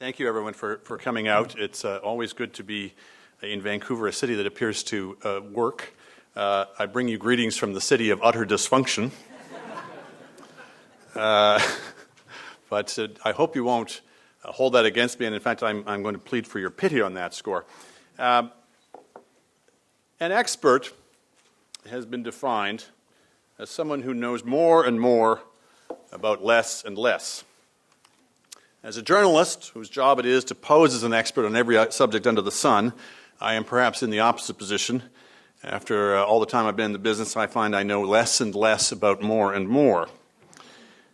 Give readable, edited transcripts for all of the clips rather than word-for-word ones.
Thank you, everyone, for coming out. It's always good to be in Vancouver, a city that appears to work. I bring you greetings from the city of utter dysfunction. But I hope you won't hold that against me, and in fact, I'm going to plead for your pity on that score. An expert has been defined as someone who knows more and more about less and less. As a journalist whose job it is to pose as an expert on every subject under the sun, I am perhaps in the opposite position. After all the time I've been in the business, I find I know less and less about more and more.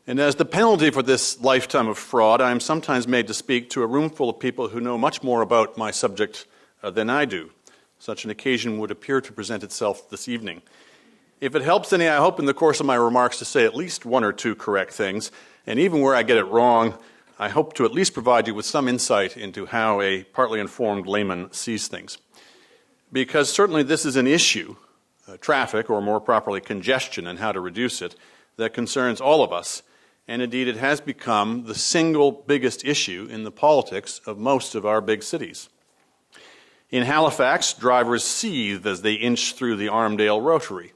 And as the penalty for this lifetime of fraud, I am sometimes made to speak to a room full of people who know much more about my subject than I do. Such an occasion would appear to present itself this evening. If it helps any, I hope in the course of my remarks to say at least one or two correct things, and even where I get it wrong, I hope to at least provide you with some insight into how a partly informed layman sees things. Because certainly this is an issue, traffic, or more properly congestion and how to reduce it, that concerns all of us, and indeed it has become the single biggest issue in the politics of most of our big cities. In Halifax, drivers seethe as they inch through the Armdale Rotary.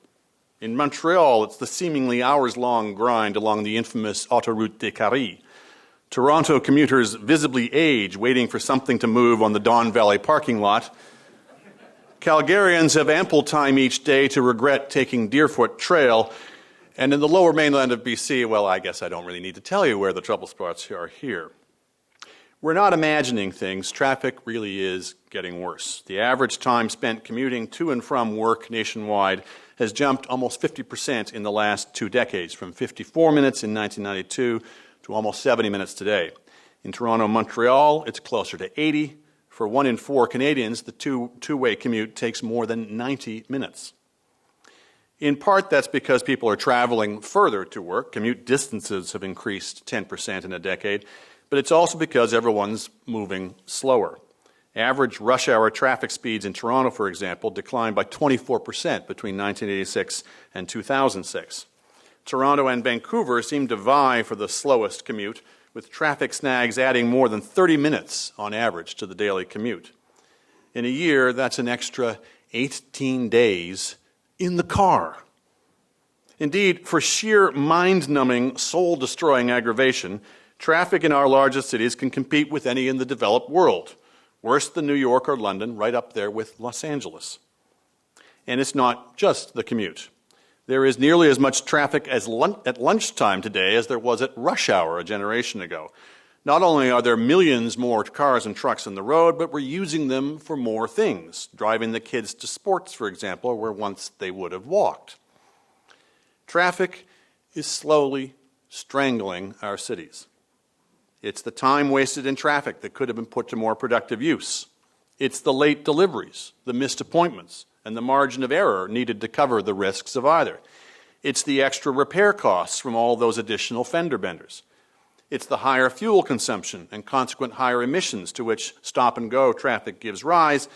In Montreal, it's the seemingly hours-long grind along the infamous Autoroute des Carrés. Toronto commuters visibly age, waiting for something to move on the Don Valley parking lot. Calgarians have ample time each day to regret taking Deerfoot Trail. And in the lower mainland of BC, well, I guess I don't really need to tell you where the trouble spots are here. We're not imagining things. Traffic really is getting worse. The average time spent commuting to and from work nationwide has jumped almost 50% in the last 2 decades, from 54 minutes in 1992 to almost 70 minutes today. In Toronto, Montreal, it's closer to 80. For 1 in 4 Canadians, the two-way commute takes more than 90 minutes. In part, that's because people are traveling further to work. Commute distances have increased 10% in a decade, but it's also because everyone's moving slower. Average rush hour traffic speeds in Toronto, for example, declined by 24% between 1986 and 2006. Toronto and Vancouver seem to vie for the slowest commute, with traffic snags adding more than 30 minutes on average to the daily commute. In a year, that's an extra 18 days in the car. Indeed, for sheer mind-numbing, soul-destroying aggravation, traffic in our largest cities can compete with any in the developed world. Worse than New York or London, right up there with Los Angeles. And it's not just the commute. There is nearly as much traffic at lunchtime today as there was at rush hour a generation ago. Not only are there millions more cars and trucks on the road, but we're using them for more things, driving the kids to sports, for example, where once they would have walked. Traffic is slowly strangling our cities. It's the time wasted in traffic that could have been put to more productive use. It's the late deliveries, the missed appointments, and the margin of error needed to cover the risks of either. It's the extra repair costs from all those additional fender benders. It's the higher fuel consumption and consequent higher emissions to which stop-and-go traffic gives rise,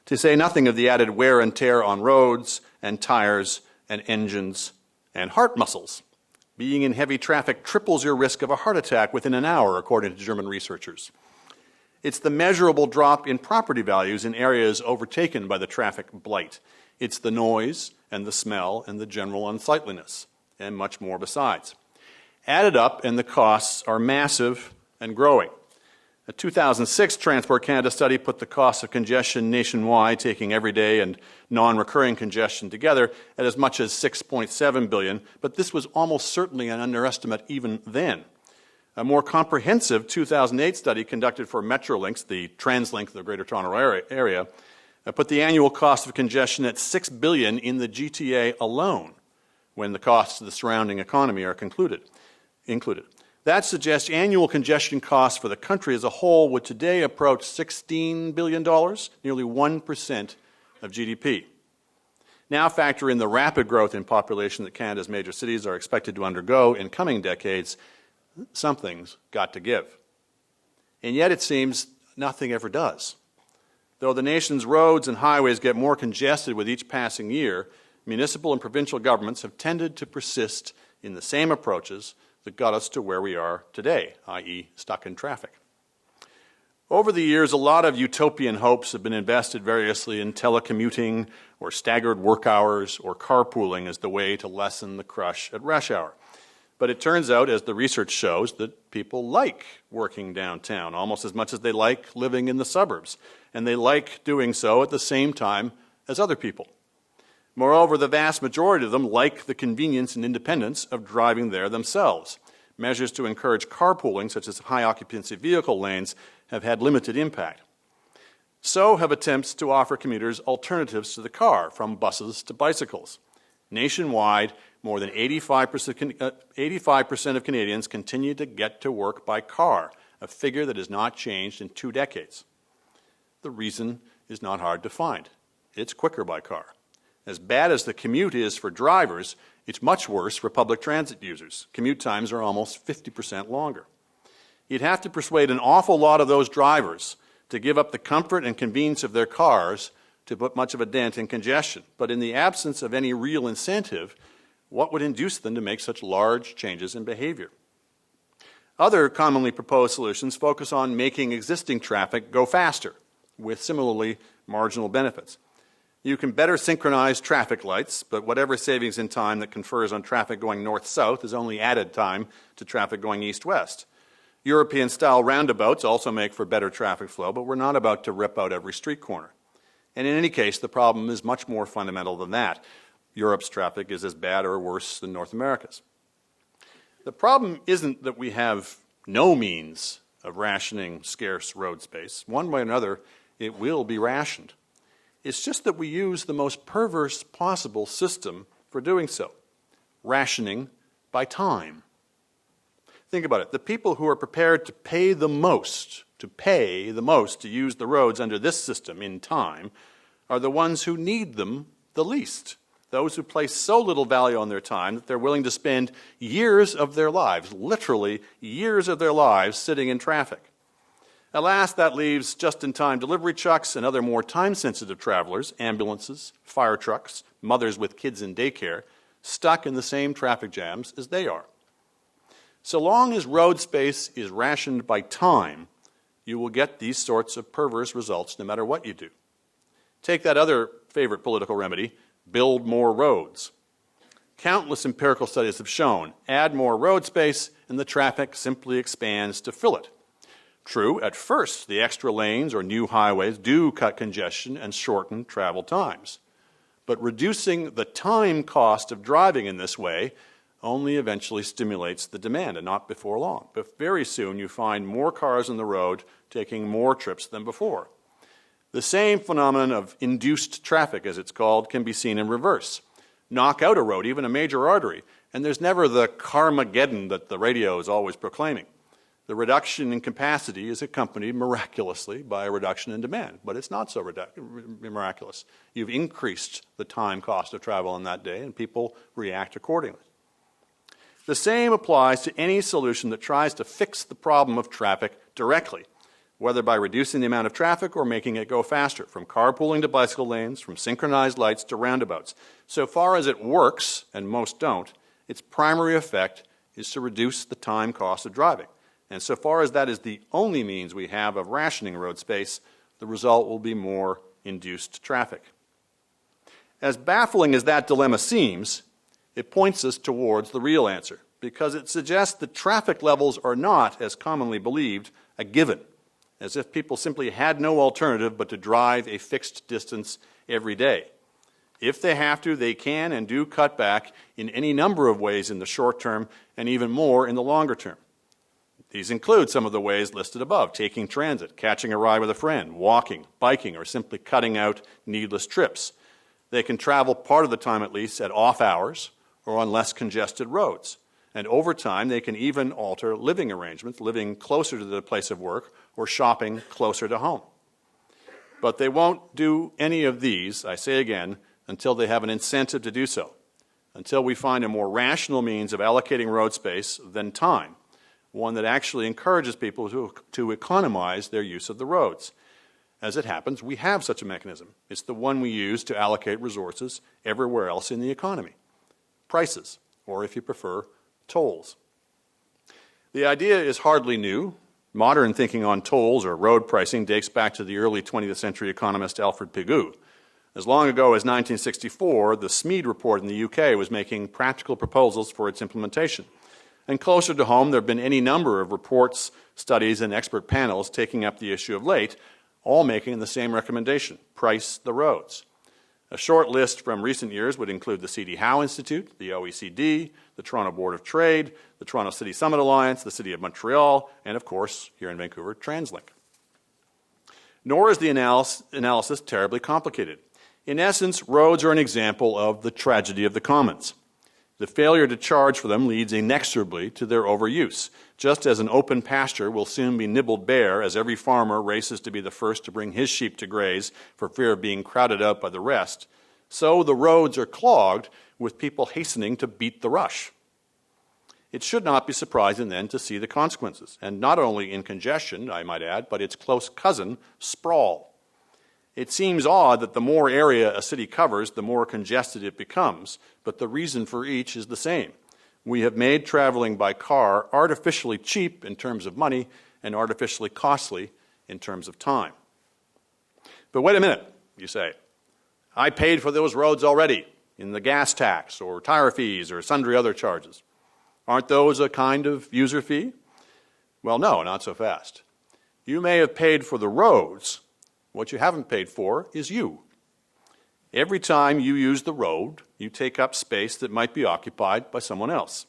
to say nothing of the added wear and tear on roads and tires and engines and heart muscles. Being in heavy traffic triples your risk of a heart attack within an hour, according to German researchers. It's the measurable drop in property values in areas overtaken by the traffic blight. It's the noise and the smell and the general unsightliness, and much more besides. Added up, and the costs are massive and growing. A 2006 Transport Canada study put the cost of congestion nationwide, taking everyday and non-recurring congestion together, at as much as $6.7 billion, but this was almost certainly an underestimate even then. A more comprehensive 2008 study conducted for Metrolinx, the TransLink of the Greater Toronto Area, put the annual cost of congestion at $6 billion in the GTA alone, when the costs of the surrounding economy are included. That suggests annual congestion costs for the country as a whole would today approach $16 billion, nearly 1% of GDP. Now factor in the rapid growth in population that Canada's major cities are expected to undergo in coming decades. Something's got to give. And yet it seems nothing ever does. Though the nation's roads and highways get more congested with each passing year, municipal and provincial governments have tended to persist in the same approaches that got us to where we are today, i.e. stuck in traffic. Over the years, a lot of utopian hopes have been invested variously in telecommuting or staggered work hours or carpooling as the way to lessen the crush at rush hour. But it turns out, as the research shows, that people like working downtown almost as much as they like living in the suburbs, and they like doing so at the same time as other people. Moreover, the vast majority of them like the convenience and independence of driving there themselves. Measures to encourage carpooling, such as high-occupancy vehicle lanes, have had limited impact. So have attempts to offer commuters alternatives to the car, from buses to bicycles. Nationwide, more than 85% of Canadians continue to get to work by car, a figure that has not changed in 2 decades. The reason is not hard to find. It's quicker by car. As bad as the commute is for drivers, it's much worse for public transit users. Commute times are almost 50% longer. You'd have to persuade an awful lot of those drivers to give up the comfort and convenience of their cars to put much of a dent in congestion. But in the absence of any real incentive, what would induce them to make such large changes in behavior? Other commonly proposed solutions focus on making existing traffic go faster, with similarly marginal benefits. You can better synchronize traffic lights, but whatever savings in time that confers on traffic going north-south is only added time to traffic going east-west. European-style roundabouts also make for better traffic flow, but we're not about to rip out every street corner. And in any case, the problem is much more fundamental than that. Europe's traffic is as bad or worse than North America's. The problem isn't that we have no means of rationing scarce road space. One way or another, it will be rationed. It's just that we use the most perverse possible system for doing so, rationing by time. Think about it. The people who are prepared to pay the most to use the roads under this system in time are the ones who need them the least. Those who place so little value on their time that they're willing to spend years of their lives, literally years of their lives, sitting in traffic. Alas, that leaves just-in-time delivery trucks and other more time-sensitive travelers, ambulances, fire trucks, mothers with kids in daycare, stuck in the same traffic jams as they are. So long as road space is rationed by time, you will get these sorts of perverse results no matter what you do. Take that other favorite political remedy, build more roads. Countless empirical studies have shown, add more road space and the traffic simply expands to fill it. True, at first, the extra lanes or new highways do cut congestion and shorten travel times. But reducing the time cost of driving in this way only eventually stimulates the demand, and not before long. But very soon you find more cars on the road taking more trips than before. The same phenomenon of induced traffic, as it's called, can be seen in reverse. Knock out a road, even a major artery, and there's never the Carmageddon that the radio is always proclaiming. The reduction in capacity is accompanied miraculously by a reduction in demand, but it's not so miraculous. You've increased the time cost of travel on that day, and people react accordingly. The same applies to any solution that tries to fix the problem of traffic directly, whether by reducing the amount of traffic or making it go faster, from carpooling to bicycle lanes, from synchronized lights to roundabouts. So far as it works, and most don't, its primary effect is to reduce the time cost of driving. And so far as that is the only means we have of rationing road space, the result will be more induced traffic. As baffling as that dilemma seems, it points us towards the real answer, because it suggests that traffic levels are not, as commonly believed, a given, as if people simply had no alternative but to drive a fixed distance every day. If they have to, they can and do cut back in any number of ways in the short term and even more in the longer term. These include some of the ways listed above: taking transit, catching a ride with a friend, walking, biking, or simply cutting out needless trips. They can travel part of the time at least at off hours or on less congested roads. And over time, they can even alter living arrangements, living closer to the place of work or shopping closer to home. But they won't do any of these, I say again, until they have an incentive to do so, until we find a more rational means of allocating road space than time, one that actually encourages people to economize their use of the roads. As it happens, we have such a mechanism. It's the one we use to allocate resources everywhere else in the economy. Prices, or if you prefer, tolls. The idea is hardly new. Modern thinking on tolls or road pricing dates back to the early 20th century economist Alfred Pigou. As long ago as 1964, the Smead Report in the UK was making practical proposals for its implementation. And closer to home, there have been any number of reports, studies, and expert panels taking up the issue of late, all making the same recommendation: price the roads. A short list from recent years would include the C.D. Howe Institute, the OECD, the Toronto Board of Trade, the Toronto City Summit Alliance, the City of Montreal, and of course, here in Vancouver, TransLink. Nor is the analysis terribly complicated. In essence, roads are an example of the tragedy of the commons. The failure to charge for them leads inexorably to their overuse, just as an open pasture will soon be nibbled bare as every farmer races to be the first to bring his sheep to graze for fear of being crowded out by the rest. So the roads are clogged with people hastening to beat the rush. It should not be surprising then to see the consequences, and not only in congestion, I might add, but its close cousin, sprawl. It seems odd that the more area a city covers, the more congested it becomes, but the reason for each is the same. We have made traveling by car artificially cheap in terms of money and artificially costly in terms of time. But wait a minute, you say. I paid for those roads already in the gas tax or tire fees or sundry other charges. Aren't those a kind of user fee? Well, no, not so fast. You may have paid for the roads. What you haven't paid for is you. Every time you use the road, you take up space that might be occupied by someone else.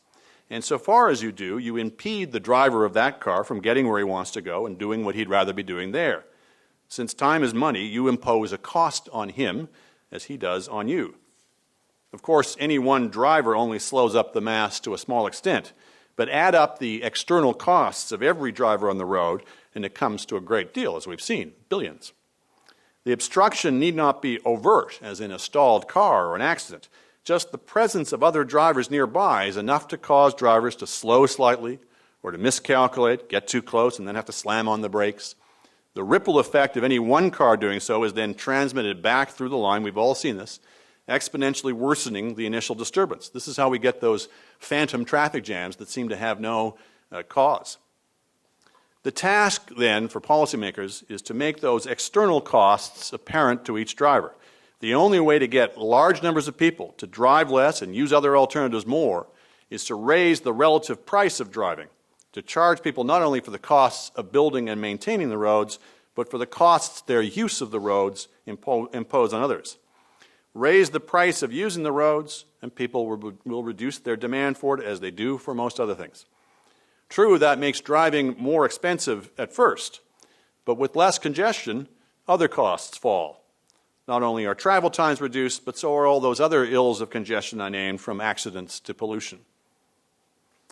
And so far as you do, you impede the driver of that car from getting where he wants to go and doing what he'd rather be doing there. Since time is money, you impose a cost on him as he does on you. Of course, any one driver only slows up the mass to a small extent, but add up the external costs of every driver on the road, and it comes to a great deal, as we've seen, billions. The obstruction need not be overt, as in a stalled car or an accident. Just the presence of other drivers nearby is enough to cause drivers to slow slightly or to miscalculate, get too close, and then have to slam on the brakes. The ripple effect of any one car doing so is then transmitted back through the line. We've all seen this, exponentially worsening the initial disturbance. This is how we get those phantom traffic jams that seem to have no cause. The task, then, for policymakers is to make those external costs apparent to each driver. The only way to get large numbers of people to drive less and use other alternatives more is to raise the relative price of driving, to charge people not only for the costs of building and maintaining the roads, but for the costs their use of the roads impose on others. Raise the price of using the roads, and people will reduce their demand for it, as they do for most other things. True, that makes driving more expensive at first, but with less congestion, other costs fall. Not only are travel times reduced, but so are all those other ills of congestion I named, from accidents to pollution.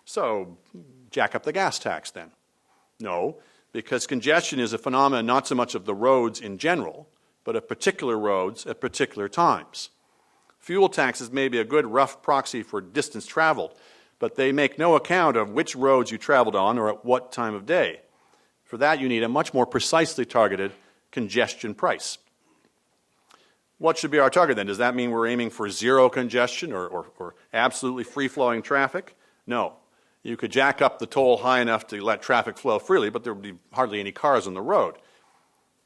So, jack up the gas tax then. No, because congestion is a phenomenon not so much of the roads in general, but of particular roads at particular times. Fuel taxes may be a good rough proxy for distance traveled, but they make no account of which roads you traveled on or at what time of day. For that, you need a much more precisely targeted congestion price. What should be our target then? Does that mean we're aiming for zero congestion or absolutely free-flowing traffic? No. You could jack up the toll high enough to let traffic flow freely, but there would be hardly any cars on the road.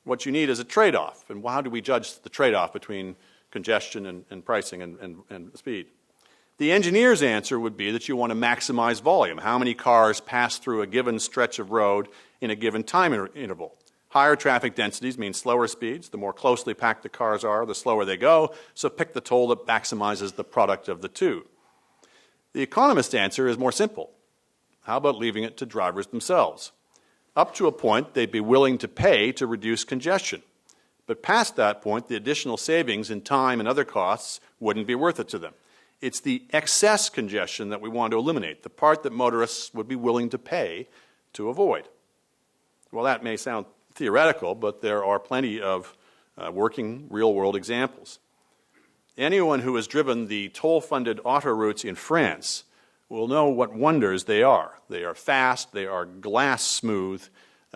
What you need is a trade-off. And how do we judge the trade-off between congestion and pricing and speed? The engineer's answer would be that you want to maximize volume. How many cars pass through a given stretch of road in a given time interval? Higher traffic densities mean slower speeds. The more closely packed the cars are, the slower they go. So pick the toll that maximizes the product of the two. The economist's answer is more simple. How about leaving it to drivers themselves? Up to a point, they'd be willing to pay to reduce congestion. But past that point, the additional savings in time and other costs wouldn't be worth it to them. It's the excess congestion that we want to eliminate, the part that motorists would be willing to pay to avoid. Well, that may sound theoretical, but there are plenty of working real-world examples. Anyone who has driven the toll-funded autoroutes in France will know what wonders they are. They are fast, they are glass smooth,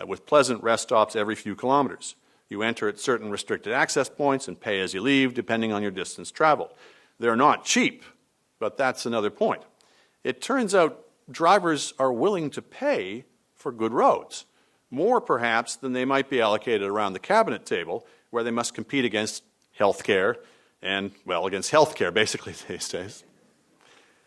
with pleasant rest stops every few kilometers. You enter at certain restricted access points and pay as you leave, depending on your distance traveled. They're not cheap, but that's another point. It turns out drivers are willing to pay for good roads. more perhaps than they might be allocated around the cabinet table, where they must compete against healthcare and, well, against healthcare basically these days.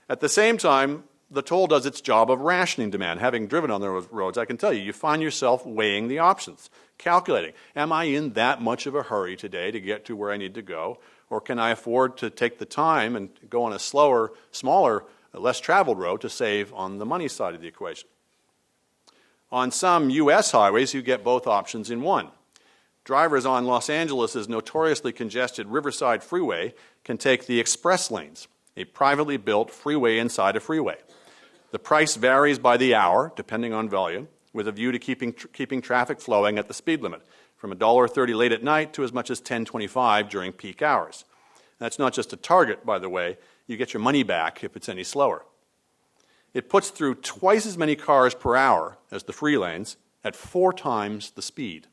At the same time, the toll does its job of rationing demand. Having driven on those roads, I can tell you, you find yourself weighing the options, calculating, am I in that much of a hurry today to get to where I need to go, or can I afford to take the time and go on a slower, smaller, less traveled road to save on the money side of the equation? On some U.S. highways, you get both options in one. Drivers on Los Angeles' notoriously congested Riverside Freeway can take the express lanes, a privately built freeway inside a freeway. The price varies by the hour, depending on volume, with a view to keeping traffic flowing at the speed limit, from $1.30 late at night to as much as $10.25 during peak hours. That's not just a target, by the way. You get your money back if it's any slower. It puts through twice as many cars per hour as the free lanes at 4 times the speed.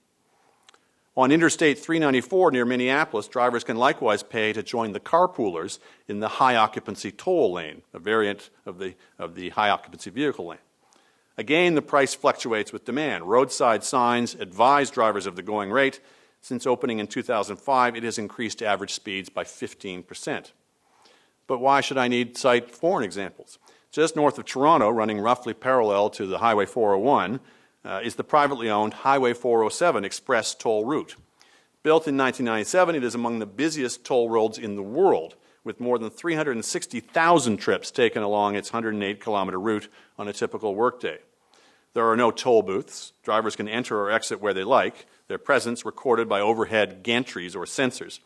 On Interstate 394 near Minneapolis, drivers can likewise pay to join the carpoolers in the high-occupancy toll lane, a variant of the high-occupancy vehicle lane. Again, the price fluctuates with demand. Roadside signs advise drivers of the going rate. Since opening in 2005, it has increased average speeds by 15%. But why should I cite foreign examples? Just north of Toronto, running roughly parallel to the Highway 401, is the privately owned Highway 407 express toll route. Built in 1997, it is among the busiest toll roads in the world, with more than 360,000 trips taken along its 108-kilometer route on a typical workday. There are no toll booths. Drivers can enter or exit where they like, their presence recorded by overhead gantries or sensors.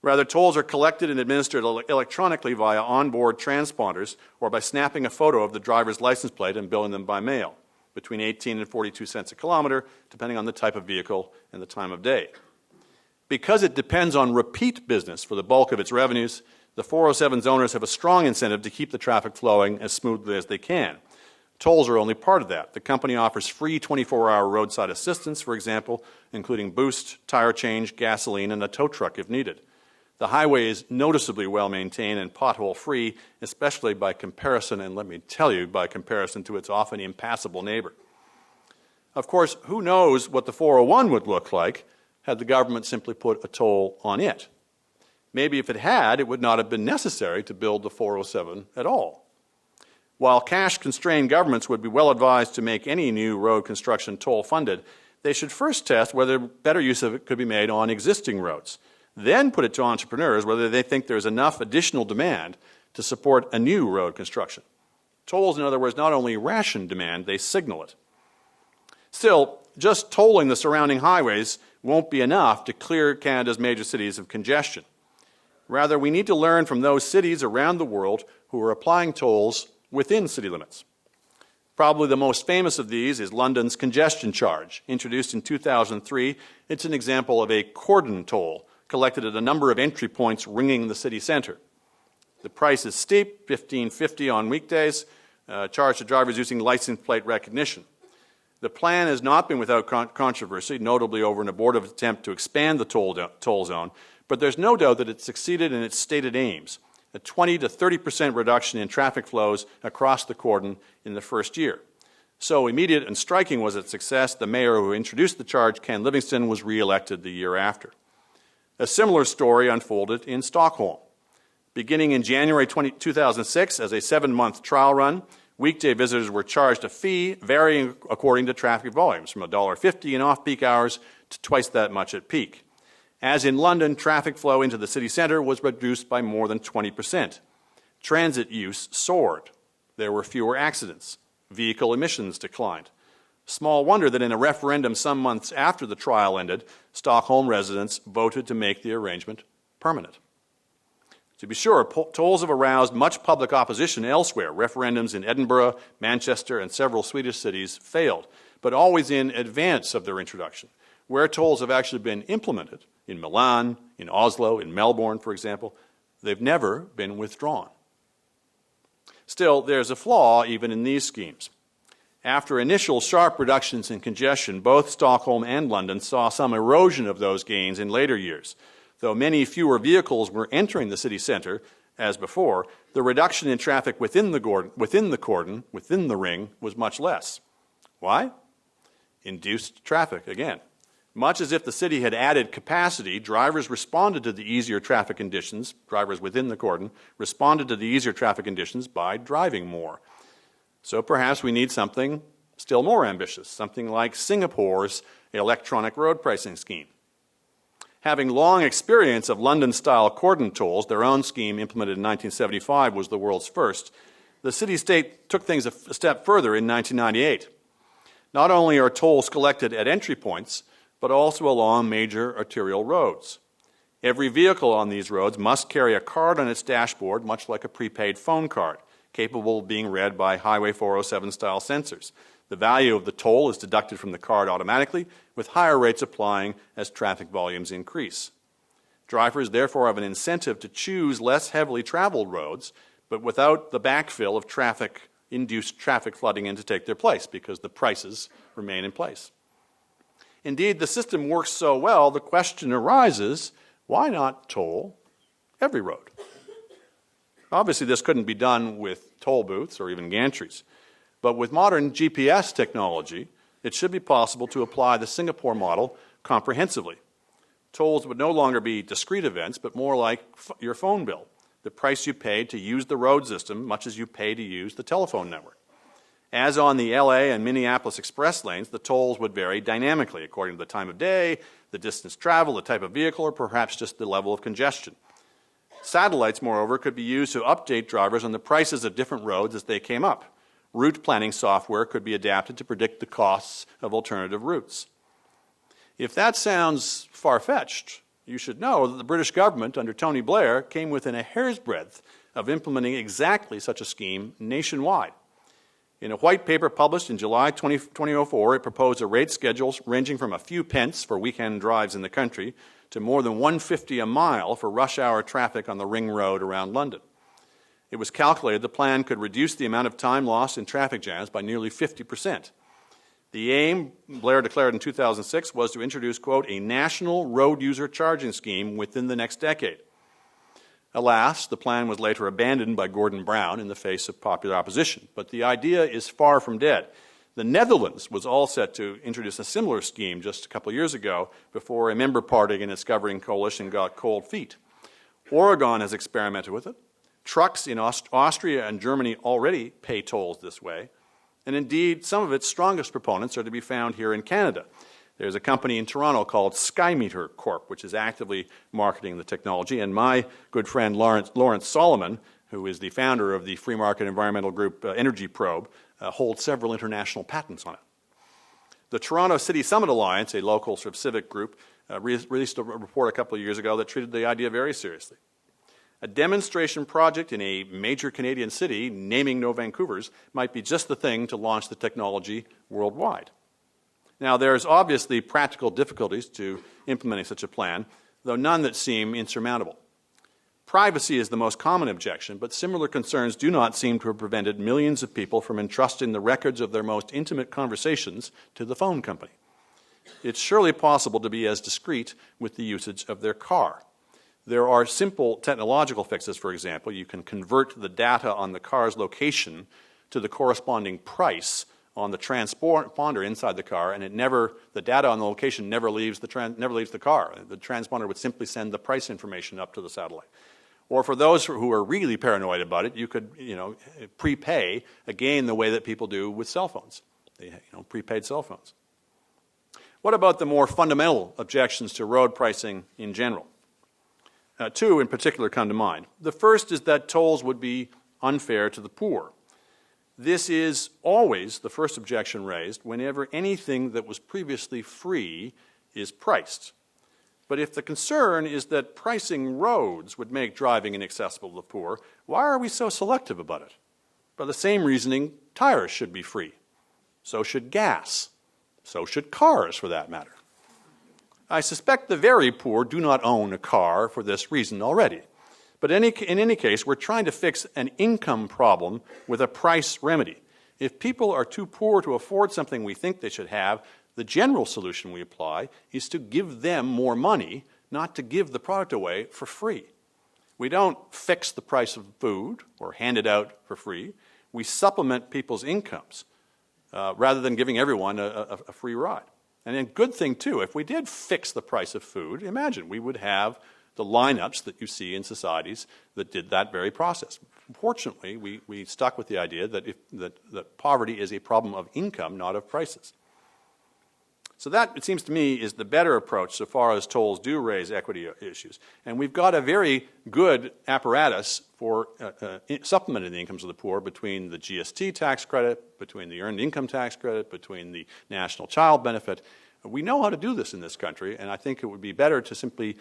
Rather, tolls are collected and administered electronically via onboard transponders or by snapping a photo of the driver's license plate and billing them by mail, between 18 and 42 cents a kilometer, depending on the type of vehicle and the time of day. Because it depends on repeat business for the bulk of its revenues, the 407's owners have a strong incentive to keep the traffic flowing as smoothly as they can. Tolls are only part of that. The company offers free 24-hour roadside assistance, for example, including boost, tire change, gasoline, and a tow truck if needed. The highway is noticeably well-maintained and pothole-free, especially by comparison, and let me tell you, by comparison to its often impassable neighbor. Of course, who knows what the 401 would look like had the government simply put a toll on it. Maybe if it had, it would not have been necessary to build the 407 at all. While cash-constrained governments would be well advised to make any new road construction toll-funded, they should first test whether better use of it could be made on existing roads. Then put it to entrepreneurs whether they think there's enough additional demand to support a new road construction. Tolls, in other words, not only ration demand, they signal it. Still, just tolling the surrounding highways won't be enough to clear Canada's major cities of congestion. Rather, we need to learn from those cities around the world who are applying tolls within city limits. Probably the most famous of these is London's congestion charge. Introduced in 2003, it's an example of a cordon toll collected at a number of entry points ringing the city centre. The price is steep, $15.50 on weekdays, charged to drivers using license plate recognition. The plan has not been without controversy, notably over an abortive attempt to expand the toll zone, but there's no doubt that it succeeded in its stated aims, a 20 to 30% reduction in traffic flows across the cordon in the first year. So immediate and striking was its success. The mayor who introduced the charge, Ken Livingstone, was re-elected the year after. A similar story unfolded in Stockholm. Beginning in January 2006 as a 7-month trial run, weekday visitors were charged a fee varying according to traffic volumes, from $1.50 in off-peak hours to twice that much at peak. As in London, traffic flow into the city centre was reduced by more than 20%. Transit use soared. There were fewer accidents. Vehicle emissions declined. Small wonder that in a referendum some months after the trial ended, Stockholm residents voted to make the arrangement permanent. To be sure, tolls have aroused much public opposition elsewhere. Referendums in Edinburgh, Manchester, and several Swedish cities failed, but always in advance of their introduction. Where tolls have actually been implemented, in Milan, in Oslo, in Melbourne, for example, they've never been withdrawn. Still, there's a flaw even in these schemes. After initial sharp reductions in congestion, both Stockholm and London saw some erosion of those gains in later years. Though many fewer vehicles were entering the city centre, as before, the reduction in traffic within the ring, was much less. Why? Induced traffic again. Much as if the city had added capacity, drivers responded to the easier traffic conditions, drivers within the cordon responded to the easier traffic conditions by driving more. So perhaps we need something still more ambitious, something like Singapore's electronic road pricing scheme. Having long experience of London-style cordon tolls, their own scheme implemented in 1975 was the world's first, the city-state took things a step further in 1998. Not only are tolls collected at entry points, but also along major arterial roads. Every vehicle on these roads must carry a card on its dashboard, much like a prepaid phone card, capable of being read by Highway 407-style sensors. The value of the toll is deducted from the card automatically, with higher rates applying as traffic volumes increase. Drivers therefore have an incentive to choose less heavily traveled roads, but without the backfill of induced traffic flooding in to take their place, because the prices remain in place. Indeed, the system works so well, the question arises, why not toll every road? Obviously, this couldn't be done with toll booths or even gantries. But with modern GPS technology, it should be possible to apply the Singapore model comprehensively. Tolls would no longer be discrete events, but more like your phone bill, the price you pay to use the road system, much as you pay to use the telephone network. As on the LA and Minneapolis express lanes, the tolls would vary dynamically according to the time of day, the distance traveled, the type of vehicle, or perhaps just the level of congestion. Satellites, moreover, could be used to update drivers on the prices of different roads as they came up. Route planning software could be adapted to predict the costs of alternative routes. If that sounds far-fetched, you should know that the British government under Tony Blair came within a hair's breadth of implementing exactly such a scheme nationwide. In a white paper published in July 2004, it proposed a rate schedule ranging from a few pence for weekend drives in the country to more than $1.50 a mile for rush hour traffic on the ring road around London. It was calculated the plan could reduce the amount of time lost in traffic jams by nearly 50%. The aim, Blair declared in 2006, was to introduce, quote, a national road user charging scheme within the next decade. Alas, the plan was later abandoned by Gordon Brown in the face of popular opposition, but the idea is far from dead. The Netherlands was all set to introduce a similar scheme just a couple of years ago before a member party in its governing coalition got cold feet. Oregon has experimented with it. Trucks in Austria and Germany already pay tolls this way, and indeed some of its strongest proponents are to be found here in Canada. There's a company in Toronto called SkyMeter Corp, which is actively marketing the technology, and my good friend Lawrence Solomon, who is the founder of the free market environmental group Energy Probe, holds several international patents on it. The Toronto City Summit Alliance, a local sort of civic group, released a report a couple of years ago that treated the idea very seriously. A demonstration project in a major Canadian city, naming no Vancouvers, might be just the thing to launch the technology worldwide. Now, there's obviously practical difficulties to implementing such a plan, though none that seem insurmountable. Privacy is the most common objection, but similar concerns do not seem to have prevented millions of people from entrusting the records of their most intimate conversations to the phone company. It's surely possible to be as discreet with the usage of their car. There are simple technological fixes, for example. You can convert the data on the car's location to the corresponding price on the transponder inside the car, and the data on the location never leaves the car. The transponder would simply send the price information up to the satellite. Or for those who are really paranoid about it, you could, prepay, again, the way that people do with cell phones, prepaid cell phones. What about the more fundamental objections to road pricing in general? Two in particular come to mind. The first is that tolls would be unfair to the poor. This is always the first objection raised whenever anything that was previously free is priced. But if the concern is that pricing roads would make driving inaccessible to the poor, why are we so selective about it? By the same reasoning, tires should be free. So should gas. So should cars, for that matter. I suspect the very poor do not own a car for this reason already. But in any case, we're trying to fix an income problem with a price remedy. If people are too poor to afford something we think they should have, the general solution we apply is to give them more money, not to give the product away for free. We don't fix the price of food or hand it out for free. We supplement people's incomes. rather than giving everyone a free ride. And a good thing, too, if we did fix the price of food, imagine we would have the lineups that you see in societies that did that very process. Fortunately, we stuck with the idea that, that poverty is a problem of income, not of prices. So that, it seems to me, is the better approach so far as tolls do raise equity issues. And we've got a very good apparatus for supplementing the incomes of the poor between the GST tax credit, between the earned income tax credit, between the national child benefit. We know how to do this in this country, and I think it would be better to simply,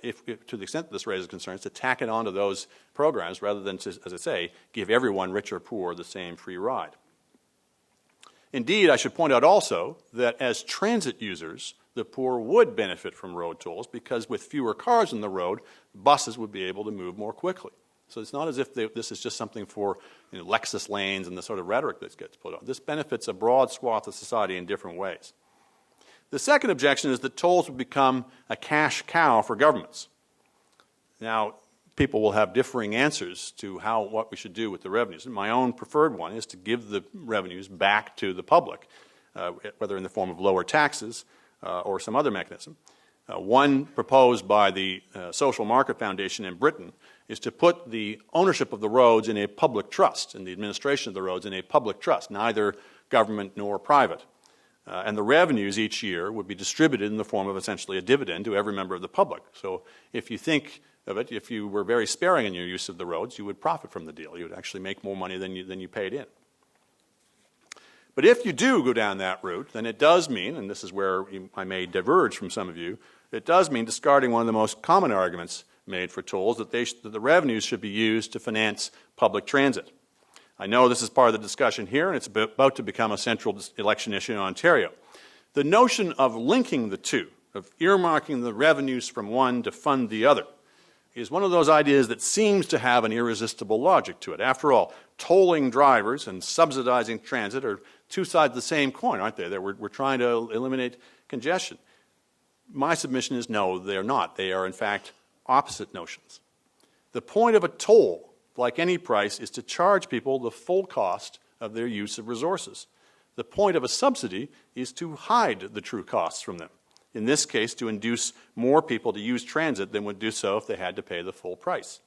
if to the extent that this raises concerns, to tack it onto those programs rather than to, as I say, give everyone, rich or poor, the same free ride. Indeed, I should point out also that as transit users, the poor would benefit from road tolls because with fewer cars on the road, buses would be able to move more quickly. So it's not as if this is just something for Lexus lanes and the sort of rhetoric that gets put on. This benefits a broad swath of society in different ways. The second objection is that tolls would become a cash cow for governments. Now, people will have differing answers to what we should do with the revenues. And my own preferred one is to give the revenues back to the public, whether in the form of lower taxes or some other mechanism. One proposed by the Social Market Foundation in Britain is to put the ownership of the roads in a public trust, and the administration of the roads in a public trust, neither government nor private. And the revenues each year would be distributed in the form of essentially a dividend to every member of the public. So if you think of it, if you were very sparing in your use of the roads, you would profit from the deal. You would actually make more money than you paid in. But if you do go down that route, then it does mean, and this is where I may diverge from some of you, it does mean discarding one of the most common arguments made for tolls, that the revenues should be used to finance public transit. I know this is part of the discussion here, and it's about to become a central election issue in Ontario. The notion of linking the two, of earmarking the revenues from one to fund the other, is one of those ideas that seems to have an irresistible logic to it. After all, tolling drivers and subsidizing transit are two sides of the same coin, aren't they? We're trying to eliminate congestion. My submission is no, they're not. They are, in fact, opposite notions. The point of a toll, like any price, is to charge people the full cost of their use of resources. The point of a subsidy is to hide the true costs from them. In this case, to induce more people to use transit than would do so if they had to pay the full price.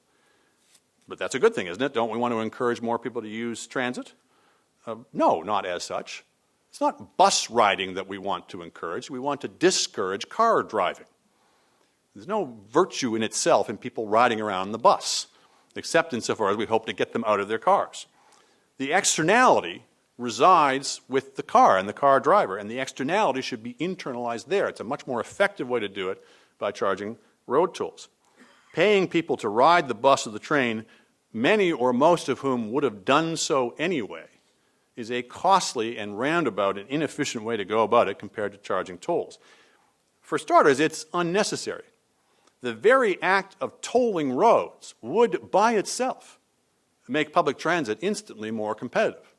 But that's a good thing, isn't it? Don't we want to encourage more people to use transit? No, not as such. It's not bus riding that we want to encourage. We want to discourage car driving. There's no virtue in itself in people riding around the bus, except insofar as we hope to get them out of their cars. The externality resides with the car and the car driver, and the externality should be internalized there. It's a much more effective way to do it by charging road tolls. Paying people to ride the bus or the train, many or most of whom would have done so anyway, is a costly and roundabout and inefficient way to go about it compared to charging tolls. For starters, it's unnecessary. The very act of tolling roads would, by itself, make public transit instantly more competitive.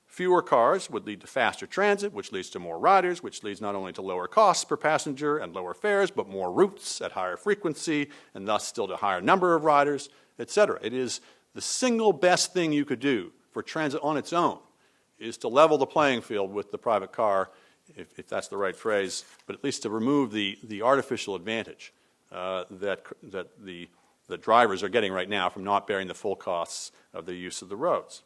Fewer cars would lead to faster transit, which leads to more riders, which leads not only to lower costs per passenger and lower fares, but more routes at higher frequency, and thus still to higher number of riders, etc. It is the single best thing you could do for transit on its own, is to level the playing field with the private car, if that's the right phrase, but at least to remove the artificial advantage that the drivers are getting right now from not bearing the full costs of their use of the roads.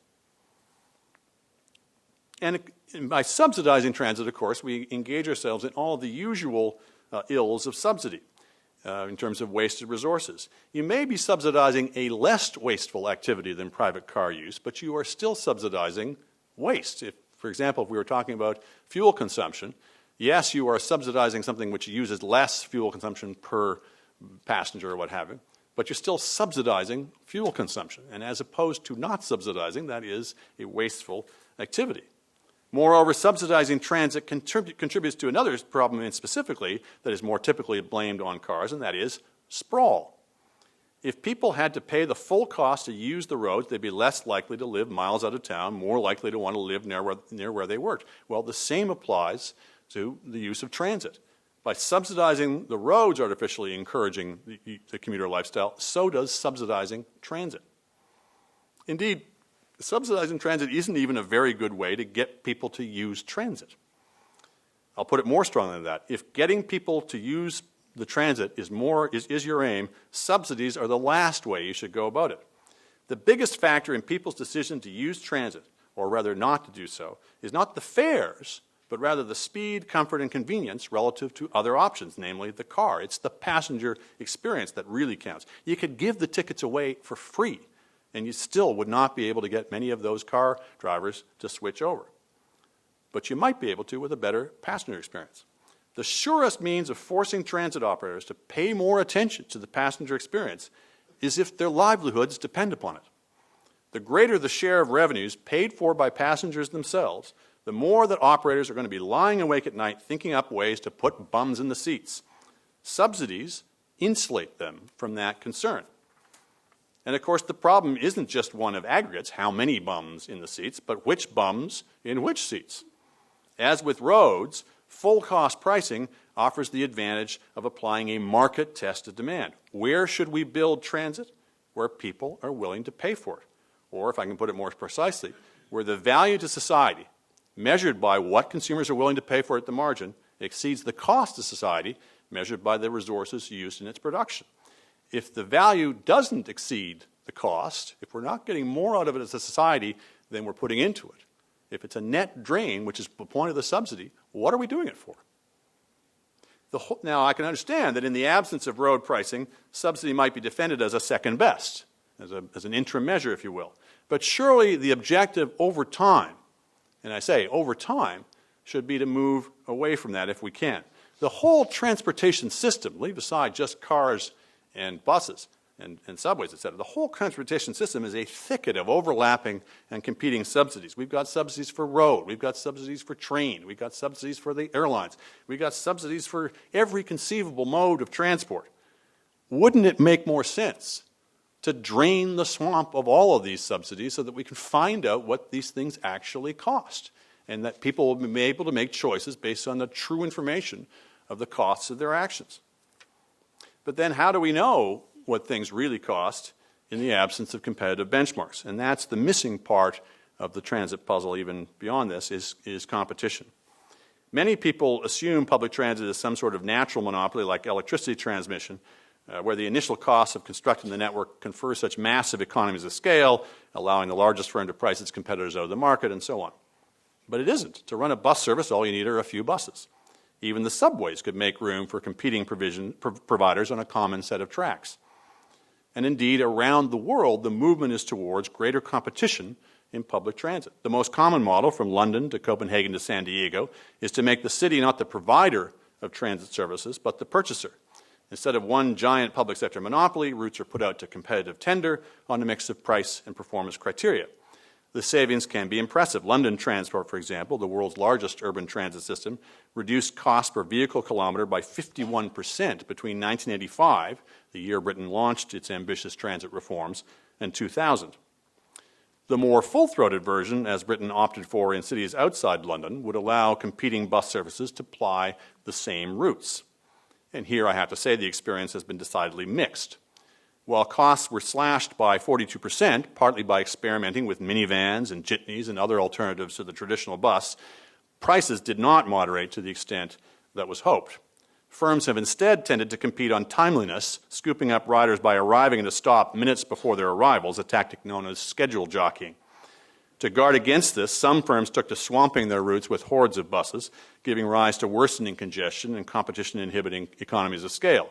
And by subsidizing transit, of course, we engage ourselves in all of the usual ills of subsidy in terms of wasted resources. You may be subsidizing a less wasteful activity than private car use, but you are still subsidizing waste. For example, if we were talking about fuel consumption, yes, you are subsidizing something which uses less fuel consumption per passenger or what have you, but you're still subsidizing fuel consumption. And as opposed to not subsidizing, that is a wasteful activity. Moreover, subsidizing transit contributes to another problem, and specifically, that is more typically blamed on cars, and that is sprawl. If people had to pay the full cost to use the roads, they'd be less likely to live miles out of town, more likely to want to live near where they worked. Well, the same applies to the use of transit. By subsidizing the roads, artificially encouraging the commuter lifestyle, so does subsidizing transit. Indeed, Subsidizing transit isn't even a very good way to get people to use transit. I'll put it more strongly than that. If getting people to use the transit is your aim, subsidies are the last way you should go about it. The biggest factor in people's decision to use transit, or rather not to do so, is not the fares, but rather the speed, comfort, and convenience relative to other options, namely the car. It's the passenger experience that really counts. You could give the tickets away for free, and you still would not be able to get many of those car drivers to switch over. But you might be able to with a better passenger experience. The surest means of forcing transit operators to pay more attention to the passenger experience is if their livelihoods depend upon it. The greater the share of revenues paid for by passengers themselves, the more that operators are going to be lying awake at night thinking up ways to put bums in the seats. Subsidies insulate them from that concern. And of course, the problem isn't just one of aggregates, how many bums in the seats, but which bums in which seats. As with roads, full cost pricing offers the advantage of applying a market test of demand. Where should we build transit? Where people are willing to pay for it. Or, if I can put it more precisely, where the value to society, measured by what consumers are willing to pay for at the margin, exceeds the cost to society, measured by the resources used in its production. If the value doesn't exceed the cost, if we're not getting more out of it as a society than we're putting into it, if it's a net drain, which is the point of the subsidy, what are we doing it for? Now, I can understand that in the absence of road pricing, subsidy might be defended as a second best, as an interim measure, if you will. But surely the objective over time, and I say over time, should be to move away from that if we can. The whole transportation system, leave aside just cars and buses and subways, et cetera, the whole transportation system is a thicket of overlapping and competing subsidies. We've got subsidies for road, we've got subsidies for train, we've got subsidies for the airlines, we've got subsidies for every conceivable mode of transport. Wouldn't it make more sense to drain the swamp of all of these subsidies so that we can find out what these things actually cost and that people will be able to make choices based on the true information of the costs of their actions? But then how do we know what things really cost in the absence of competitive benchmarks? And that's the missing part of the transit puzzle, even beyond this, is competition. Many people assume public transit is some sort of natural monopoly like electricity transmission, where the initial costs of constructing the network confer such massive economies of scale, allowing the largest firm to price its competitors out of the market, and so on. But it isn't. To run a bus service, all you need are a few buses. Even the subways could make room for competing providers on a common set of tracks. And indeed, around the world, the movement is towards greater competition in public transit. The most common model, from London to Copenhagen to San Diego, is to make the city not the provider of transit services, but the purchaser. Instead of one giant public sector monopoly, routes are put out to competitive tender on a mix of price and performance criteria. The savings can be impressive. London Transport, for example, the world's largest urban transit system, reduced cost per vehicle kilometre by 51% between 1985, the year Britain launched its ambitious transit reforms, and 2000. The more full-throated version, as Britain opted for in cities outside London, would allow competing bus services to ply the same routes. And here I have to say the experience has been decidedly mixed. While costs were slashed by 42%, partly by experimenting with minivans and jitneys and other alternatives to the traditional bus, prices did not moderate to the extent that was hoped. Firms have instead tended to compete on timeliness, scooping up riders by arriving at a stop minutes before their arrivals, a tactic known as schedule jockeying. To guard against this, some firms took to swamping their routes with hordes of buses, giving rise to worsening congestion and competition inhibiting economies of scale.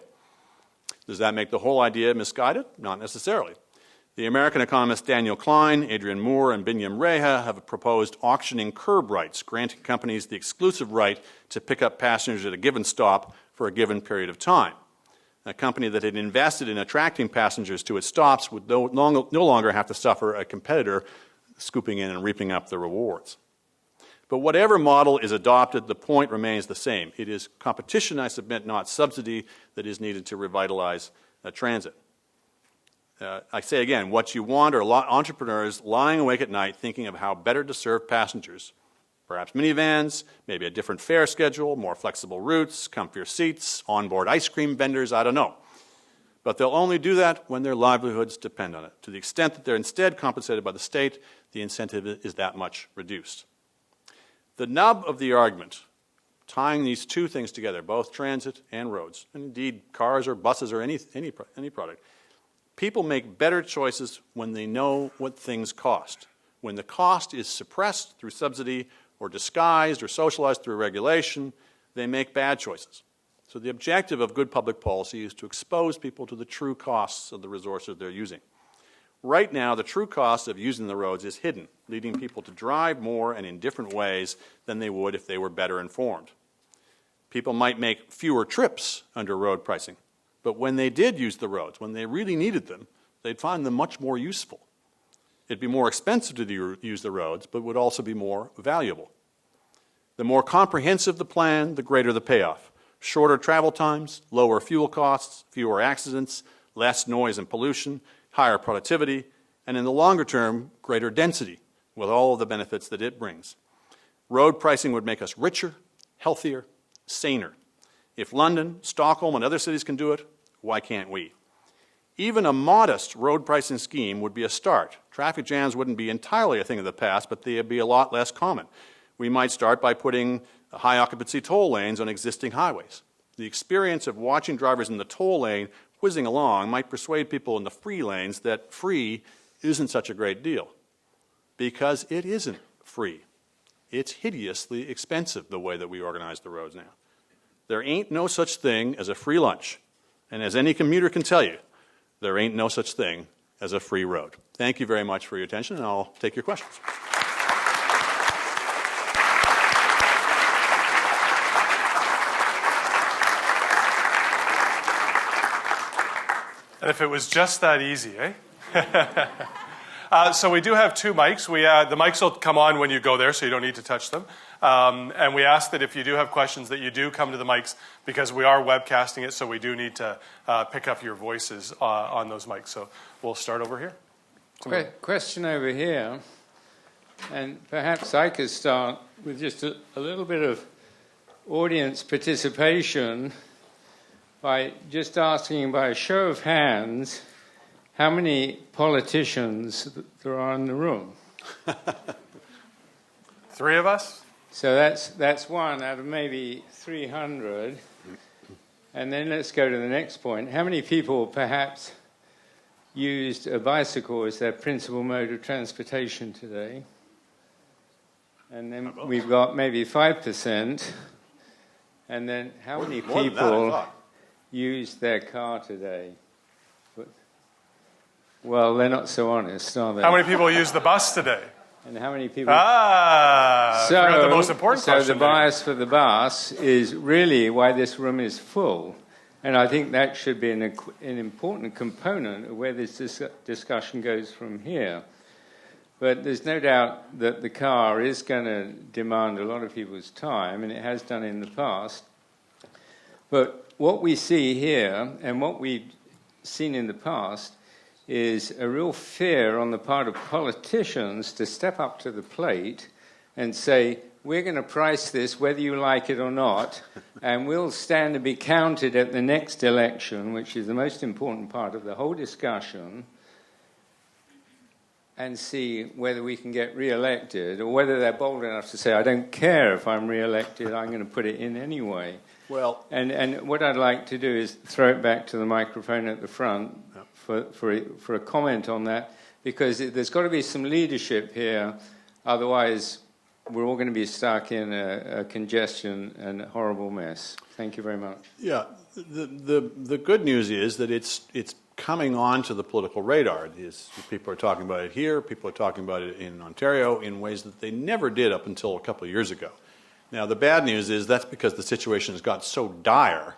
Does that make the whole idea misguided? Not necessarily. The American economists Daniel Coyne, Adrian Moore, and Binyam Reha have proposed auctioning curb rights, granting companies the exclusive right to pick up passengers at a given stop for a given period of time. A company that had invested in attracting passengers to its stops would no longer have to suffer a competitor scooping in and reaping up the rewards. But whatever model is adopted, the point remains the same. It is competition, I submit, not subsidy, that is needed to revitalize transit. I say again, what you want are entrepreneurs lying awake at night thinking of how better to serve passengers. Perhaps minivans, maybe a different fare schedule, more flexible routes, comfier seats, onboard ice cream vendors, I don't know. But they'll only do that when their livelihoods depend on it. To the extent that they're instead compensated by the state, the incentive is that much reduced. The nub of the argument, tying these two things together, both transit and roads, and indeed cars or buses or any product, people make better choices when they know what things cost. When the cost is suppressed through subsidy or disguised or socialized through regulation, they make bad choices. So the objective of good public policy is to expose people to the true costs of the resources they're using. Right now, the true cost of using the roads is hidden, leading people to drive more and in different ways than they would if they were better informed. People might make fewer trips under road pricing, but when they did use the roads, when they really needed them, they'd find them much more useful. It'd be more expensive to use the roads, but would also be more valuable. The more comprehensive the plan, the greater the payoff. Shorter travel times, lower fuel costs, fewer accidents, less noise and pollution, higher productivity, and in the longer term, greater density with all of the benefits that it brings. Road pricing would make us richer, healthier, saner. If London, Stockholm, and other cities can do it, why can't we? Even a modest road pricing scheme would be a start. Traffic jams wouldn't be entirely a thing of the past, but they'd be a lot less common. We might start by putting high occupancy toll lanes on existing highways. The experience of watching drivers in the toll lane whizzing along might persuade people in the free lanes that free isn't such a great deal. Because it isn't free. It's hideously expensive the way that we organize the roads now. There ain't no such thing as a free lunch. And as any commuter can tell you, there ain't no such thing as a free road. Thank you very much for your attention, and I'll take your questions. And if it was just that easy, eh? So we do have two mics. The mics will come on when you go there, so you don't need to touch them. And we ask that if you do have questions, that you do come to the mics, because we are webcasting it, so we do need to pick up your voices on those mics. So we'll start over here. Question over here, and perhaps I could start with just a little bit of audience participation by just asking by a show of hands how many politicians there are in the room. 3 of us? So that's one out of maybe 300. And then let's go to the next point. How many people perhaps used a bicycle as their principal mode of transportation today? And then we've got maybe 5%. And then how many people use their car today? Well, they're not so honest, are they? How many people use the bus today? And how many people? So the most important question. So the bias for the bus is really why this room is full. And I think that should be an important component of where this discussion goes from here. But there's no doubt that the car is going to demand a lot of people's time, and it has done in the past. But what we see here, and what we've seen in the past, is a real fear on the part of politicians to step up to the plate and say, we're going to price this whether you like it or not, and we'll stand to be counted at the next election, which is the most important part of the whole discussion, and see whether we can get re-elected, or whether they're bold enough to say, I don't care if I'm re-elected, I'm going to put it in anyway. Well, and what I'd like to do is throw it back to the microphone at the front for a comment on that, because there's got to be some leadership here, otherwise we're all going to be stuck in a congestion and a horrible mess. Thank you very much. Yeah, the good news is that it's coming onto the political radar. People are talking about it here, people are talking about it in Ontario in ways that they never did up until a couple of years ago. Now, the bad news is that's because the situation has got so dire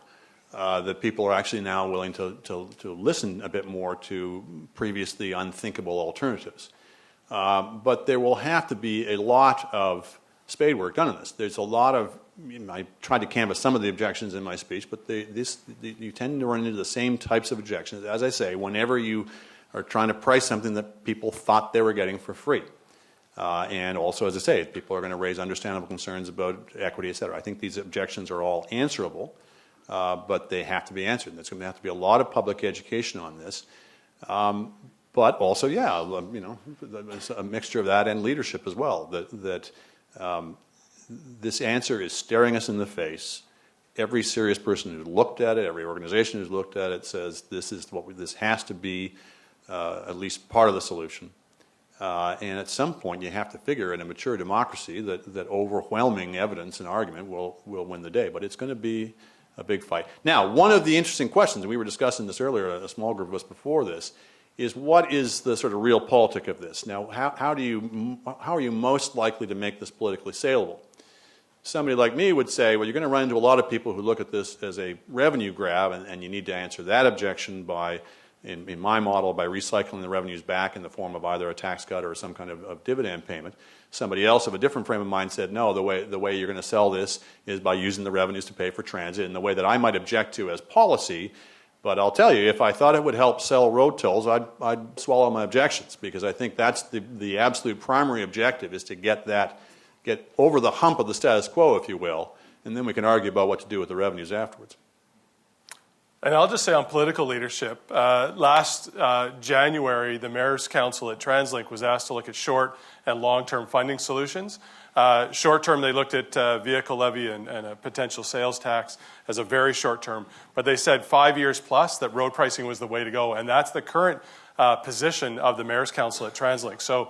that people are actually now willing to listen a bit more to previously unthinkable alternatives. But there will have to be a lot of spade work done on this. There's a lot of, I tried to canvass some of the objections in my speech, but you tend to run into the same types of objections, as I say, whenever you are trying to price something that people thought they were getting for free. And also, as I say, people are going to raise understandable concerns about equity, et cetera. I think these objections are all answerable. but they have to be answered. And there's going to have to be a lot of public education on this. But also, yeah, you know, there's a mixture of that and leadership as well. This answer is staring us in the face. Every serious person who's looked at it, every organization who's looked at it says this has to be at least part of the solution. And at some point, you have to figure in a mature democracy that overwhelming evidence and argument will win the day. But it's going to be a big fight. Now, one of the interesting questions, and we were discussing this earlier, a small group of us before this, is what is the sort of real politic of this? Now, how are you most likely to make this politically saleable? Somebody like me would say, well, you're going to run into a lot of people who look at this as a revenue grab, and you need to answer that objection by, in my model, by recycling the revenues back in the form of either a tax cut or some kind of dividend payment. Somebody else of a different frame of mind said, no, the way you're going to sell this is by using the revenues to pay for transit in the way that I might object to as policy. But I'll tell you, if I thought it would help sell road tolls, I'd swallow my objections, because I think that's the absolute primary objective, is to get over the hump of the status quo, if you will, and then we can argue about what to do with the revenues afterwards. And I'll just say on political leadership, last January, the Mayor's Council at TransLink was asked to look at short and long-term funding solutions. Short term, they looked at vehicle levy and a potential sales tax as a very short term. But they said 5 years plus that road pricing was the way to go. And that's the current position of the Mayor's Council at TransLink. So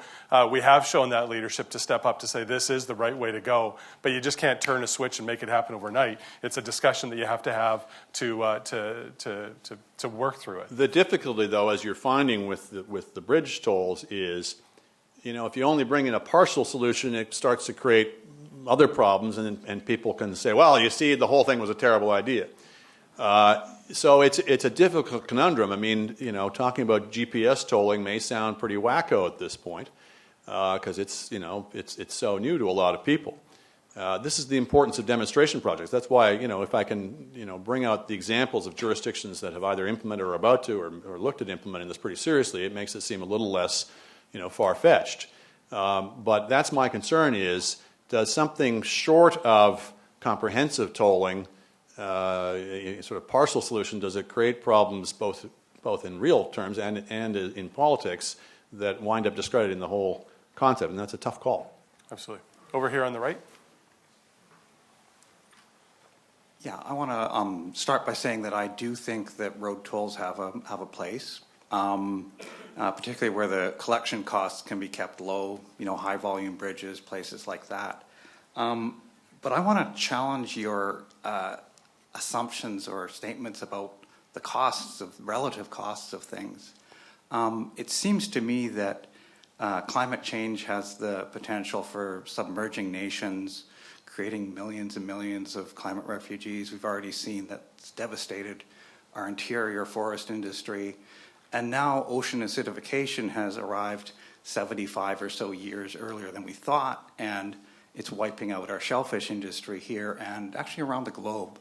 we have shown that leadership to step up to say this is the right way to go. But you just can't turn a switch and make it happen overnight. It's a discussion that you have to have to work through it. The difficulty, though, as you're finding with the bridge tolls is, you know, if you only bring in a partial solution, it starts to create other problems, and people can say, well, you see, the whole thing was a terrible idea. So it's a difficult conundrum. I mean, you know, talking about GPS tolling may sound pretty wacko at this point, because it's so new to a lot of people. This is the importance of demonstration projects. That's why, you know, if I can, you know, bring out the examples of jurisdictions that have either implemented or about to or looked at implementing this pretty seriously, it makes it seem a little less, you know, far-fetched. But that's my concern is, does something short of comprehensive tolling, a sort of partial solution, does it create problems both in real terms and in politics that wind up discrediting the whole concept? And that's a tough call. Absolutely. Over here on the right. Yeah, I want to start by saying that I do think that road tolls have a place. Particularly where the collection costs can be kept low, you know, high volume bridges, places like that. But I want to challenge your assumptions or statements about the relative costs of things. It seems to me that climate change has the potential for submerging nations, creating millions and millions of climate refugees. We've already seen that it's devastated our interior forest industry. And now ocean acidification has arrived 75 or so years earlier than we thought, and it's wiping out our shellfish industry here and actually around the globe.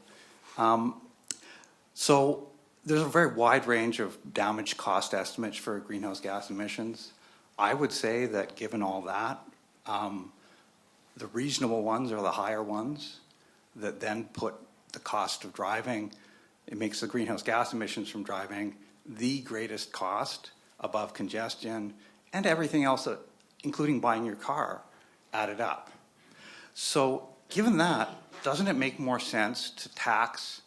So there's a very wide range of damage cost estimates for greenhouse gas emissions. I would say that given all that, the reasonable ones are the higher ones that then put the cost of driving, it makes the greenhouse gas emissions from driving the greatest cost above congestion and everything else, including buying your car, added up. So given that, doesn't it make more sense to tax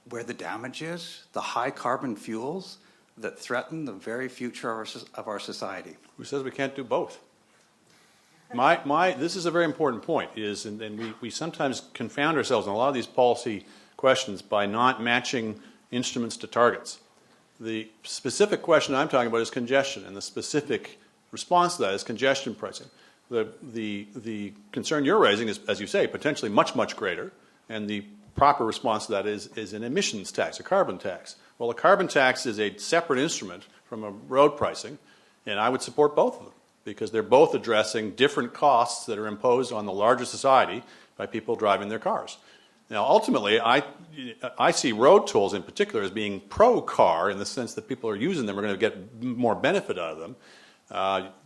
where the damage is, the high carbon fuels that threaten the very future of our society? Who says we can't do both? This is a very important point, and we sometimes confound ourselves in a lot of these policy questions by not matching instruments to targets. The specific question I'm talking about is congestion, and the specific response to that is congestion pricing. The concern you're raising is, as you say, potentially much, much greater, and the proper response to that is an emissions tax, a carbon tax. Well, a carbon tax is a separate instrument from a road pricing, and I would support both of them, because they're both addressing different costs that are imposed on the larger society by people driving their cars. Now, ultimately, I see road tolls in particular as being pro-car in the sense that people are using them are going to get more benefit out of them.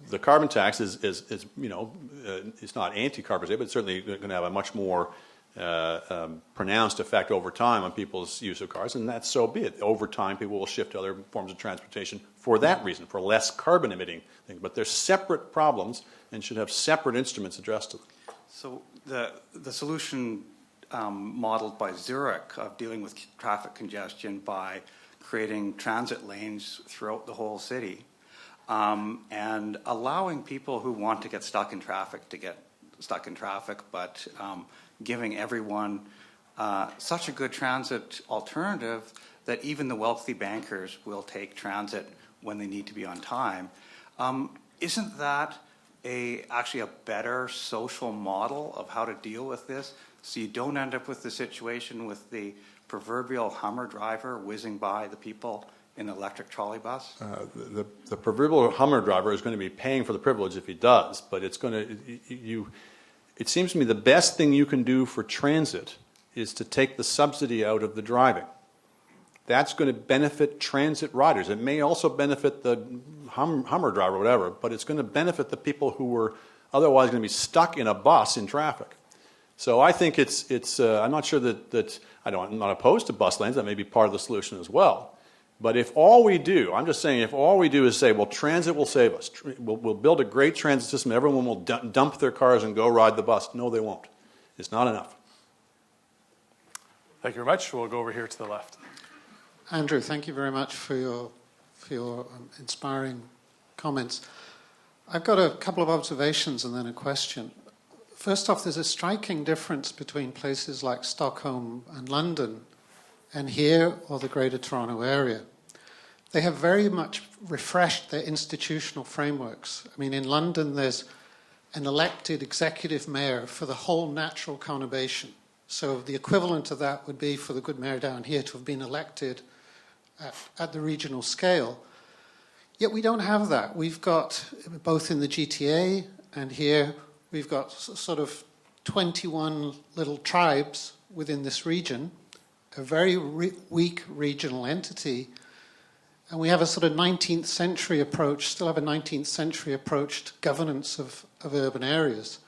The carbon tax is it's not anti-carbon, but it's certainly going to have a much more pronounced effect over time on people's use of cars, and that's so be it. Over time, people will shift to other forms of transportation for that reason, for less carbon-emitting things. But they're separate problems and should have separate instruments addressed to them. So the solution modeled by Zurich of dealing with traffic congestion by creating transit lanes throughout the whole city and allowing people who want to get stuck in traffic to get stuck in traffic, but giving everyone such a good transit alternative that even the wealthy bankers will take transit when they need to be on time. Isn't that actually a better social model of how to deal with this, so you don't end up with the situation with the proverbial Hummer driver whizzing by the people in an electric trolley bus? The proverbial Hummer driver is going to be paying for the privilege if he does, but it's going to, it seems to me the best thing you can do for transit is to take the subsidy out of the driving. That's going to benefit transit riders. It may also benefit the Hummer driver or whatever, but it's going to benefit the people who were otherwise going to be stuck in a bus in traffic. So I think I'm not sure that I'm not opposed to bus lanes. That may be part of the solution as well. But if all we do, I'm just saying, if all we do is say, well, transit will save us, we'll build a great transit system, everyone will dump their cars and go ride the bus. No, they won't. It's not enough. Thank you very much. We'll go over here to the left. Andrew, thank you very much for your inspiring comments. I've got a couple of observations and then a question. First off, there's a striking difference between places like Stockholm and London and here or the Greater Toronto Area. They have very much refreshed their institutional frameworks. I mean, in London, there's an elected executive mayor for the whole natural conurbation. So the equivalent of that would be for the good mayor down here to have been elected at the regional scale. Yet we don't have that. We've got, both in the GTA and here, we've got sort of 21 little tribes within this region, a very weak regional entity, and we have a sort of 19th century approach, still have a 19th century approach to governance of urban areas.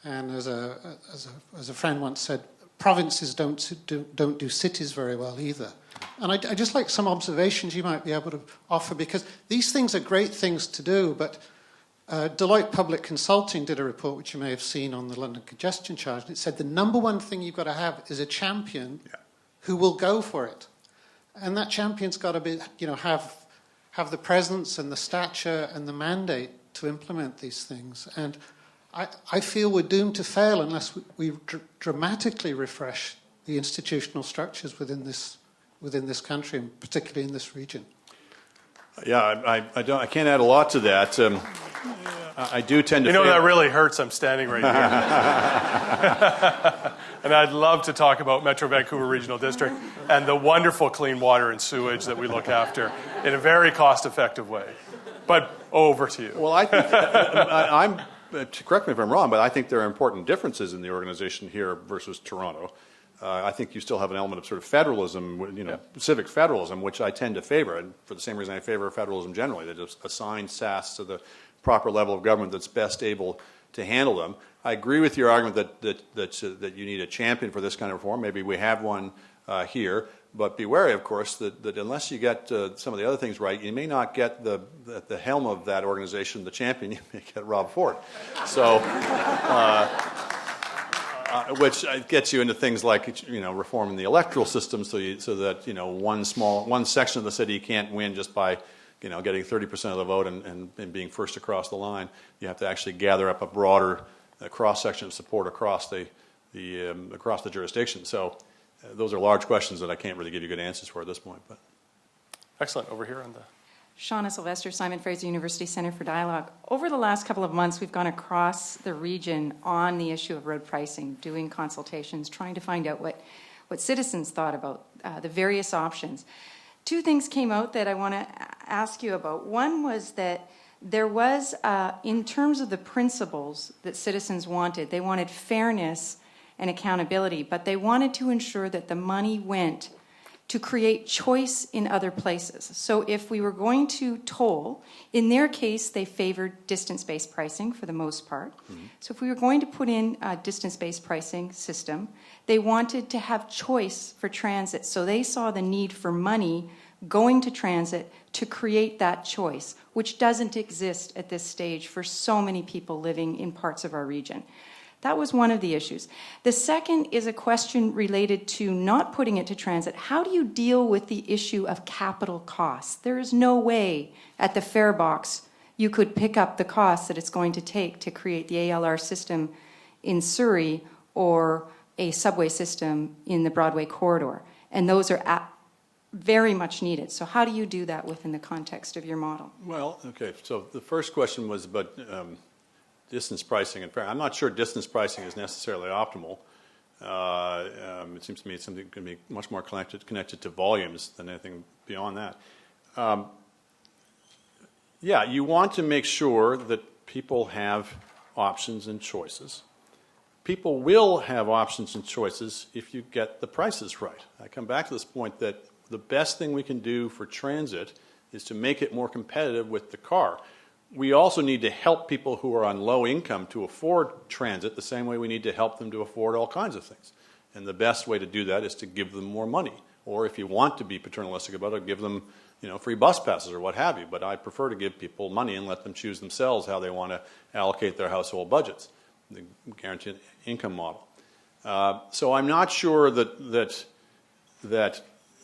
And as a friend once said, provinces don't do cities very well either. And I'd just like some observations you might be able to offer, because these things are great things to do, but Deloitte Public Consulting did a report, which you may have seen, on the London congestion charge, and it said the number one thing you've got to have is a champion who will go for it. And that champion's got to be, have the presence and the stature and the mandate to implement these things. And I feel we're doomed to fail unless we dramatically refresh the institutional structures within this country, and particularly in this region. Yeah, I can't add a lot to that. I do tend to. That really hurts. I'm standing right here, and I'd love to talk about Metro Vancouver Regional District and the wonderful clean water and sewage that we look after in a very cost-effective way. But over to you. Well, I think I'm. Correct me if I'm wrong, but I think there are important differences in the organization here versus Toronto. I think you still have an element of sort of federalism, civic federalism, which I tend to favor, and for the same reason I favor federalism generally, that just assigns SAS to the proper level of government that's best able to handle them. I agree with your argument that you need a champion for this kind of reform. Maybe we have one here, but be wary, of course, that unless you get some of the other things right, you may not get at the helm of that organization, the champion, you may get Rob Ford. So. Which gets you into things like reforming the electoral system, so that one section of the city can't win just by getting 30% of the vote and being first across the line. You have to actually gather up a broader cross section of support across the jurisdiction. So those are large questions that I can't really give you good answers for at this point. But excellent. Over here on the. Shauna Sylvester, Simon Fraser University Center for Dialogue. Over the last couple of months, we've gone across the region on the issue of road pricing, doing consultations, trying to find out what citizens thought about the various options. Two things came out that I want to ask you about. One was that there was, in terms of the principles that citizens wanted, they wanted fairness and accountability, but they wanted to ensure that the money went to create choice in other places. So if we were going to toll, in their case, they favored distance-based pricing for the most part. So if we were going to put in a distance-based pricing system, they wanted to have choice for transit. So they saw the need for money going to transit to create that choice, which doesn't exist at this stage for so many people living in parts of our region. That was one of the issues. The second is a question related to not putting it to transit. How do you deal with the issue of capital costs? There is no way at the fare box you could pick up the costs that it's going to take to create the ALR system in Surrey or a subway system in the Broadway corridor. And those are very much needed. So how do you do that within the context of your model? Well, okay, so the first question was about distance pricing and fare. I'm not sure distance pricing is necessarily optimal. It seems to me it's something that can be much more connected to volumes than anything beyond that. Yeah, you want to make sure that people have options and choices. People will have options and choices if you get the prices right. I come back to this point that the best thing we can do for transit is to make it more competitive with the car. We also need to help people who are on low income to afford transit the same way we need to help them to afford all kinds of things. And the best way to do that is to give them more money. Or if you want to be paternalistic about it, give them free bus passes or what have you. But I prefer to give people money and let them choose themselves how they want to allocate their household budgets, the guaranteed income model. So I'm not sure that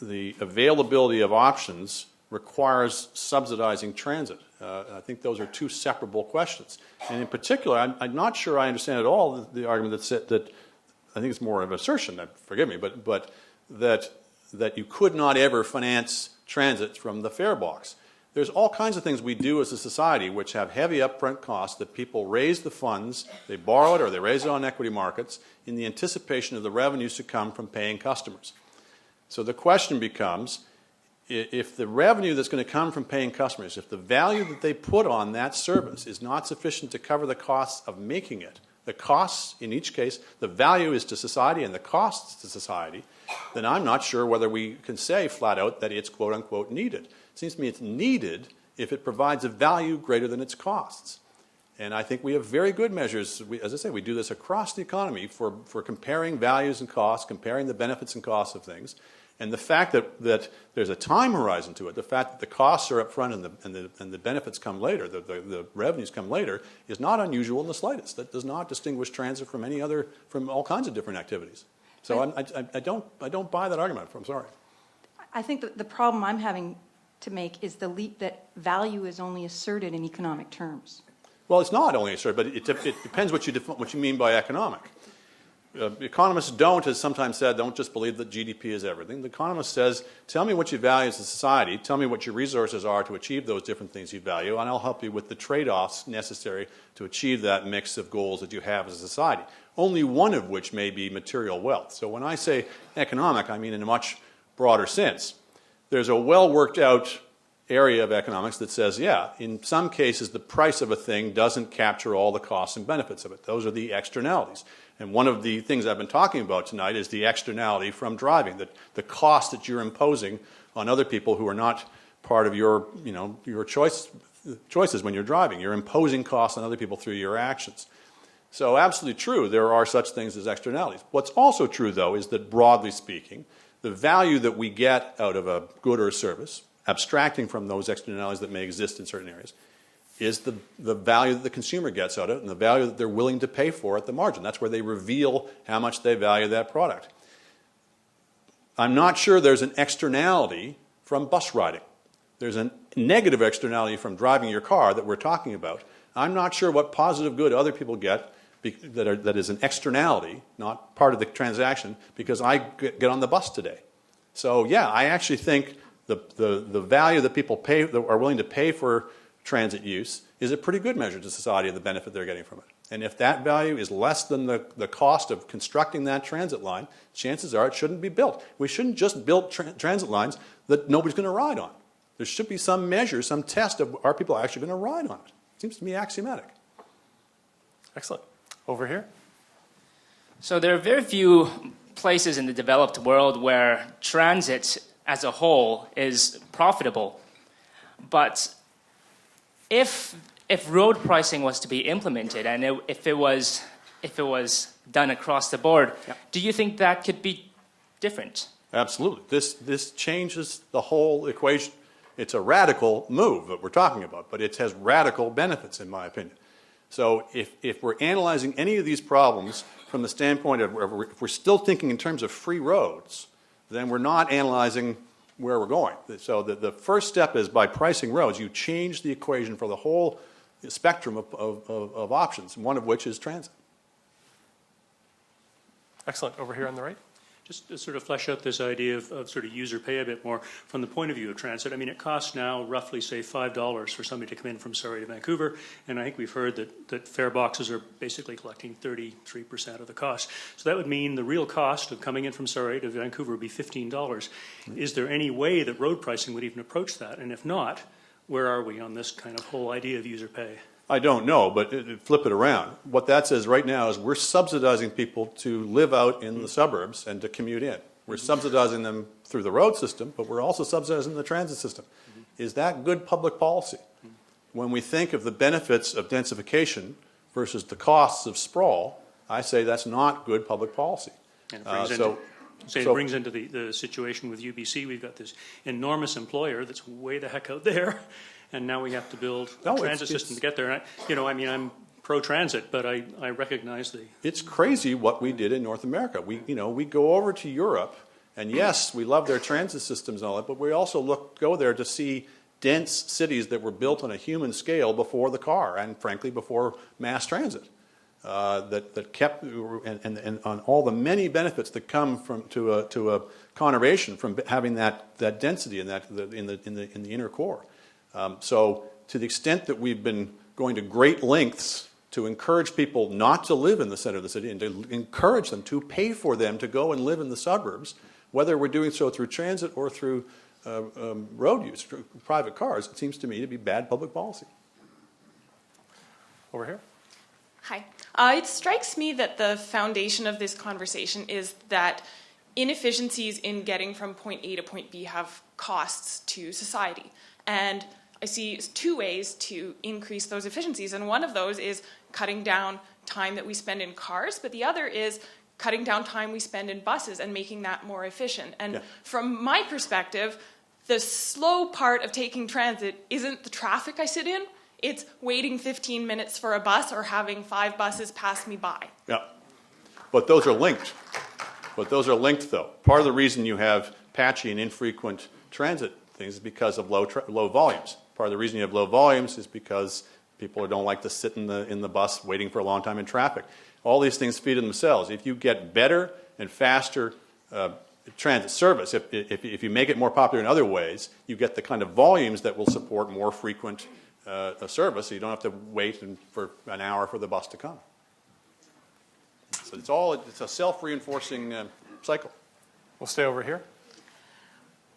the availability of options requires subsidizing transit. I think those are two separable questions. And in particular, I'm not sure I understand at all the argument that I think it's more of an assertion, forgive me, but that you could not ever finance transit from the fare box. There's all kinds of things we do as a society which have heavy upfront costs that people raise the funds, they borrow it or they raise it on equity markets in the anticipation of the revenues to come from paying customers. So the question becomes, if the revenue that's going to come from paying customers, if the value that they put on that service is not sufficient to cover the costs of making it, the costs in each case, the value is to society and the costs to society, then I'm not sure whether we can say flat out that it's quote unquote needed. It seems to me it's needed if it provides a value greater than its costs. And I think we have very good measures. As I say, we do this across the economy for comparing values and costs, comparing the benefits and costs of things. And the fact that there's a time horizon to it, the fact that the costs are up front and the benefits come later, the revenues come later, is not unusual in the slightest. That does not distinguish transit from from all kinds of different activities. So I don't buy that argument. I'm sorry. I think that the problem I'm having to make is the leap that value is only asserted in economic terms. Well, it's not only asserted, but it depends what you mean by economic. Economists don't, as sometimes said, don't just believe that GDP is everything. The economist says, tell me what you value as a society, tell me what your resources are to achieve those different things you value, and I'll help you with the trade-offs necessary to achieve that mix of goals that you have as a society, only one of which may be material wealth. So when I say economic, I mean in a much broader sense. There's a well-worked-out area of economics that says, yeah, in some cases the price of a thing doesn't capture all the costs and benefits of it. Those are the externalities. And one of the things I've been talking about tonight is the externality from driving, the cost that you're imposing on other people who are not part of your choices when you're driving. You're imposing costs on other people through your actions. So absolutely true, there are such things as externalities. What's also true, though, is that broadly speaking, the value that we get out of a good or a service, abstracting from those externalities that may exist in certain areas, is the value that the consumer gets out of it and the value that they're willing to pay for at the margin. That's where they reveal how much they value that product. I'm not sure there's an externality from bus riding. There's a negative externality from driving your car that we're talking about. I'm not sure what positive good other people get that is an externality, not part of the transaction, because I get on the bus today. So yeah, I actually think the value that people that are willing to pay for transit use is a pretty good measure to society of the benefit they're getting from it. And if that value is less than the cost of constructing that transit line, chances are it shouldn't be built. We shouldn't just build transit lines that nobody's going to ride on. There should be some measure, some test of are people actually going to ride on it. Seems to me axiomatic. Excellent. Over here. So there are very few places in the developed world where transit as a whole is profitable. But if road pricing was to be implemented, and if it was done across the board, do you think that could be different? Absolutely. This changes the whole equation. It's a radical move that we're talking about, but it has radical benefits, in my opinion. So if we're analyzing any of these problems from the standpoint of if we're still thinking in terms of free roads, then we're not analyzing where we're going. So the first step is by pricing roads, you change the equation for the whole spectrum of options, one of which is transit. Excellent. Over here on the right. Just to sort of flesh out this idea of sort of user pay a bit more from the point of view of transit. I mean, it costs now roughly, say, $5 for somebody to come in from Surrey to Vancouver, and I think we've heard that fare boxes are basically collecting 33% of the cost. So that would mean the real cost of coming in from Surrey to Vancouver would be $15. Is there any way that road pricing would even approach that? And if not, where are we on this kind of whole idea of user pay? I don't know, but flip it around. What that says right now is we're subsidizing people to live out in the suburbs and to commute in. We're subsidizing them through the road system, but we're also subsidizing the transit system. Is that good public policy? When we think of the benefits of densification versus the costs of sprawl, I say that's not good public policy. And it brings into the situation with UBC. We've got this enormous employer that's way the heck out there. And now we have to build a transit system to get there. And I'm pro-transit, but I recognize It's crazy what we did in North America. We go over to Europe, and yes, we love their transit systems and all that, but we also go there to see dense cities that were built on a human scale before the car, and frankly before mass transit. That kept and on all the many benefits that come to a conurbation from having that density in the inner core. So to the extent that we've been going to great lengths to encourage people not to live in the center of the city and to encourage them to pay for them to go and live in the suburbs, whether we're doing so through transit or through road use, through private cars, it seems to me to be bad public policy. Over here. Hi. It strikes me that the foundation of this conversation is that inefficiencies in getting from point A to point B have costs to society. And I see two ways to increase those efficiencies, and one of those is cutting down time that we spend in cars, but the other is cutting down time we spend in buses and making that more efficient. And from my perspective, the slow part of taking transit isn't the traffic I sit in, it's waiting 15 minutes for a bus or having 5 buses pass me by. Yeah, but those are linked. Though. Part of the reason you have patchy and infrequent transit things is because of low volumes. Part of the reason you have low volumes is because people don't like to sit in the bus waiting for a long time in traffic. All these things feed in themselves. If you get better and faster transit service, if you make it more popular in other ways, you get the kind of volumes that will support more frequent service, so you don't have to wait for an hour for the bus to come. So it's a self-reinforcing cycle. We'll stay over here.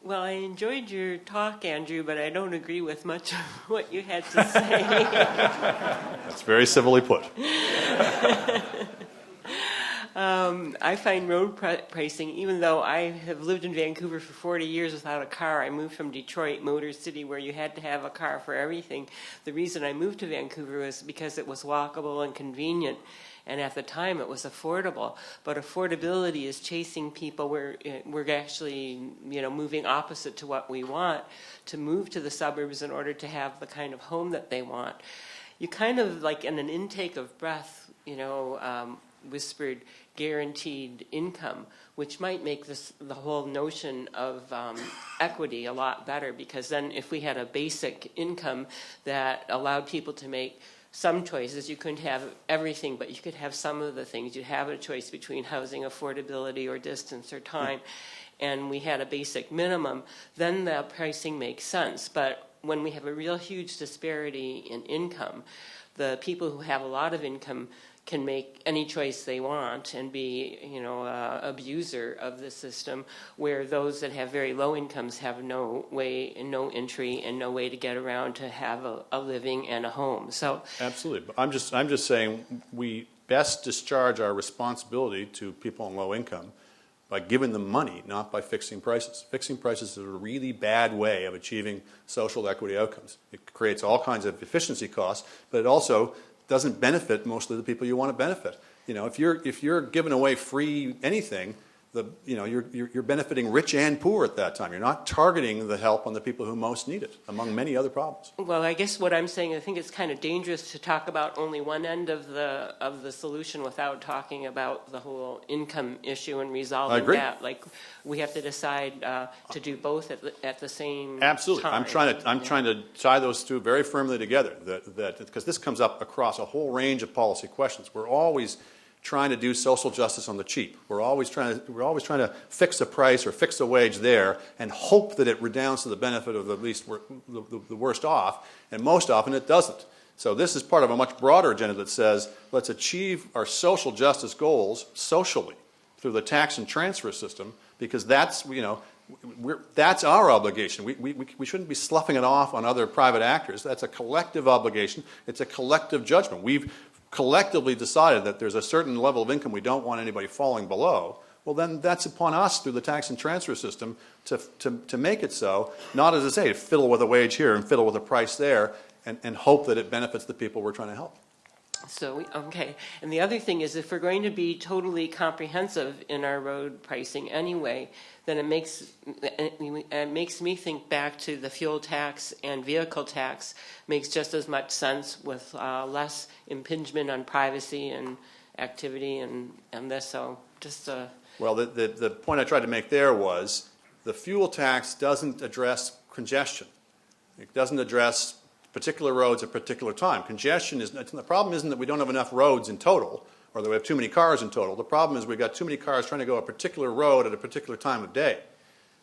Well, I enjoyed your talk, Andrew, but I don't agree with much of what you had to say. That's very civilly put. I find road pricing, even though I have lived in Vancouver for 40 years without a car, I moved from Detroit, Motor City, where you had to have a car for everything. The reason I moved to Vancouver was because it was walkable and convenient. And at the time, it was affordable. But affordability is chasing people. We're actually, moving opposite to what we want, to move to the suburbs in order to have the kind of home that they want. You kind of, like in an intake of breath, whispered guaranteed income, which might make the whole notion of equity a lot better. Because then if we had a basic income that allowed people to make some choices, you couldn't have everything, but you could have some of the things. You'd have a choice between housing affordability or distance or time, and we had a basic minimum, then the pricing makes sense. But when we have a real huge disparity in income, the people who have a lot of income can make any choice they want and be, abuser of the system, where those that have very low incomes have no way and no entry and no way to get around to have a living and a home. So absolutely, but I'm just saying we best discharge our responsibility to people on low income by giving them money, not by fixing prices. Fixing prices is a really bad way of achieving social equity outcomes. It creates all kinds of efficiency costs, but it also doesn't benefit mostly the people you want to benefit. You know, if you're giving away free anything, you're benefiting rich and poor at that time. You're not targeting the help on the people who most need it, among many other problems. Well, I guess what I'm saying, I think it's kind of dangerous to talk about only one end of the solution without talking about the whole income issue and resolving I agree. that. Like, we have to decide to do both at the same Absolutely. time. I'm trying to tie those two very firmly together, that because this comes up across a whole range of policy questions. We're always trying to do social justice on the cheap. We're always trying to fix a price or fix a wage there and hope that it redounds to the benefit of the worst off, and most often it doesn't. So this is part of a much broader agenda that says, let's achieve our social justice goals socially through the tax and transfer system, because that's, that's our obligation. We shouldn't be sloughing it off on other private actors. That's a collective obligation. It's a collective judgment. We've collectively decided that there's a certain level of income we don't want anybody falling below. Well, then that's upon us through the tax and transfer system to make it so, not, as I say, fiddle with a wage here and fiddle with a price there and hope that it benefits the people we're trying to help. So, okay. And the other thing is, if we're going to be totally comprehensive in our road pricing anyway, then it makes me think back to the fuel tax and vehicle tax. Makes just as much sense with less impingement on privacy and activity and this. So just well, the point I tried to make there was the fuel tax doesn't address congestion. It doesn't address particular roads at particular time. Congestion is, the problem isn't that we don't have enough roads in total, or that we have too many cars in total. The problem is we've got too many cars trying to go a particular road at a particular time of day.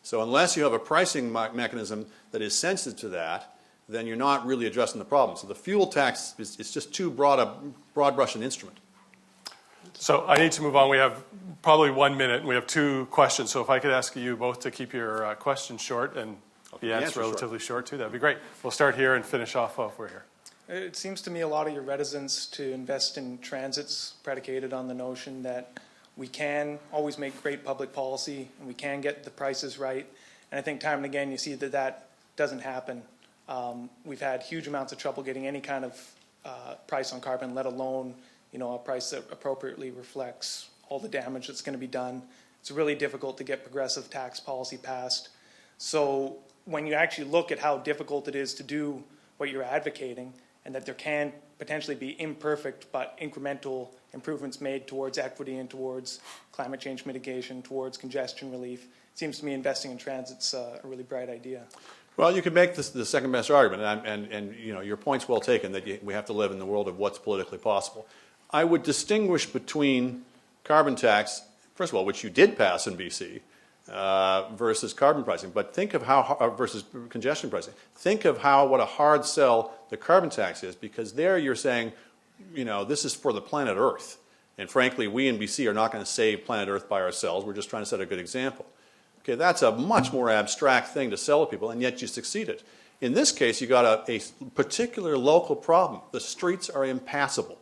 So unless you have a pricing mechanism that is sensitive to that, then you're not really addressing the problem. So the fuel tax is just too broad brush an instrument. So I need to move on. We have probably 1 minute, and we have two questions. So if I could ask you both to keep your questions short and the answer relatively short too, that'd be great. We'll start here and finish off while we're here. It seems to me a lot of your reticence to invest in transit's predicated on the notion that we can always make great public policy and we can get the prices right. And I think time and again you see that doesn't happen. We've had huge amounts of trouble getting any kind of price on carbon, let alone a price that appropriately reflects all the damage that's going to be done. It's really difficult to get progressive tax policy passed. So when you actually look at how difficult it is to do what you're advocating, and that there can potentially be imperfect but incremental improvements made towards equity and towards climate change mitigation, towards congestion relief, it seems to me investing in transit's a really bright idea. Well, you can make this the second best argument, and your point's well taken that we have to live in the world of what's politically possible. I would distinguish between carbon tax, first of all, which you did pass in BC, versus carbon pricing, but think of how versus congestion pricing. Think of what a hard sell the carbon tax is, because there you're saying, this is for the planet Earth, and frankly, we in BC are not going to save planet Earth by ourselves. We're just trying to set a good example. Okay, that's a much more abstract thing to sell to people, and yet you succeeded. In this case, you got a particular local problem. The streets are impassable.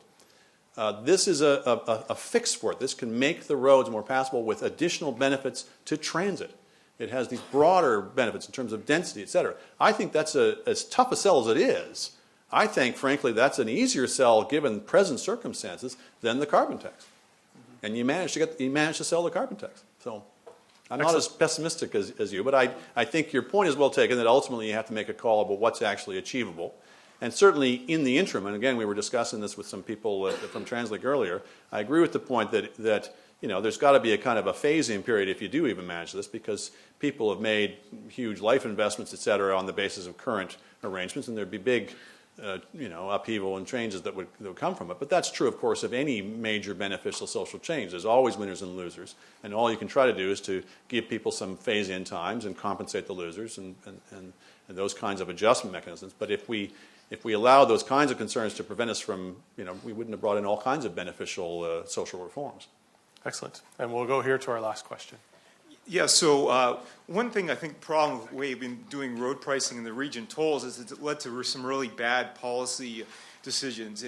This is a fix for it. This can make the roads more passable with additional benefits to transit. It has these broader benefits in terms of density, et cetera. I think that's as tough a sell as it is. I think, frankly, that's an easier sell given present circumstances than the carbon tax. And you managed to sell the carbon tax. So I'm not as pessimistic as you, but I think your point is well taken that ultimately you have to make a call about what's actually achievable. And certainly in the interim, and again, we were discussing this with some people from TransLink earlier, I agree with the point that there's got to be a kind of a phase-in period if you do even manage this, because people have made huge life investments, et cetera, on the basis of current arrangements, and there'd be big upheaval and changes that would come from it. But that's true, of course, of any major beneficial social change. There's always winners and losers, and all you can try to do is to give people some phase-in times and compensate the losers and those kinds of adjustment mechanisms. But if we allow those kinds of concerns to prevent us from, we wouldn't have brought in all kinds of beneficial social reforms. Excellent. And we'll go here to our last question. Yeah, so one thing I think problem with the way we've been doing road pricing in the region tolls is it led to some really bad policy decisions.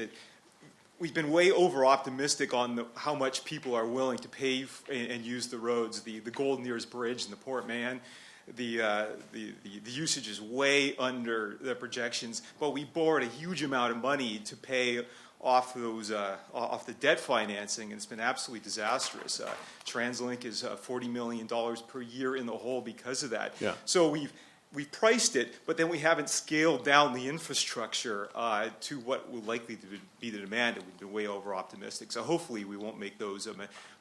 we've been way over optimistic on how much people are willing to pay and use the roads. The Golden Ears Bridge and the Port Mann, the usage is way under the projections, but we borrowed a huge amount of money to pay off those off the debt financing, and it's been absolutely disastrous. TransLink is $40 million per year in the hole because of that. Yeah. So we've priced it, but then we haven't scaled down the infrastructure to what will likely to be the demand, and we've been way over optimistic. So hopefully we won't make those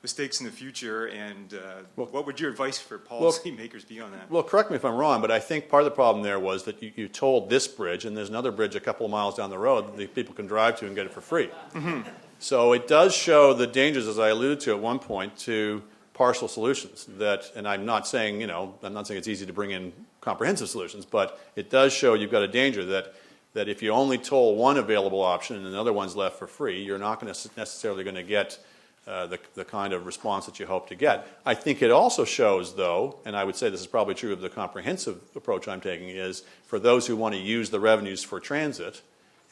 mistakes in the future. And what would your advice for policymakers be on that? Well, correct me if I'm wrong, but I think part of the problem there was that you told this bridge, and there's another bridge a couple of miles down the road that people can drive to and get it for free. Mm-hmm. So it does show the dangers, as I alluded to at one point, to partial solutions. And I'm not saying, I'm not saying it's easy to bring in comprehensive solutions, but it does show you've got a danger that if you only toll one available option and another one's left for free, you're not necessarily going to get the kind of response that you hope to get. I think it also shows, though, and I would say this is probably true of the comprehensive approach I'm taking, is for those who want to use the revenues for transit,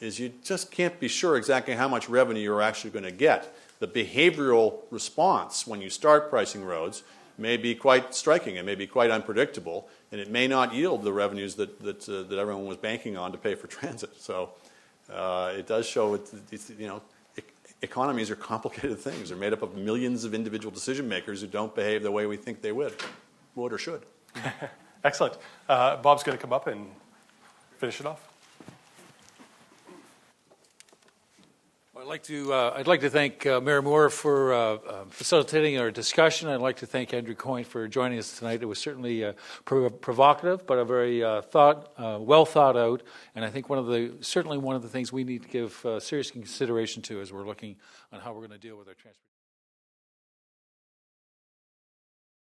is you just can't be sure exactly how much revenue you're actually going to get. The behavioral response when you start pricing roads may be quite striking and may be quite unpredictable, and it may not yield the revenues that everyone was banking on to pay for transit. So it does show economies are complicated things. They're made up of millions of individual decision makers who don't behave the way we think they would or should. Excellent. Bob's going to come up and finish it off. I'd like to thank Mayor Moore for facilitating our discussion. I'd like to thank Andrew Coyne for joining us tonight. It was certainly provocative, but a very well thought out. And I think certainly one of the things we need to give serious consideration to as we're looking on how we're going to deal with our transportation.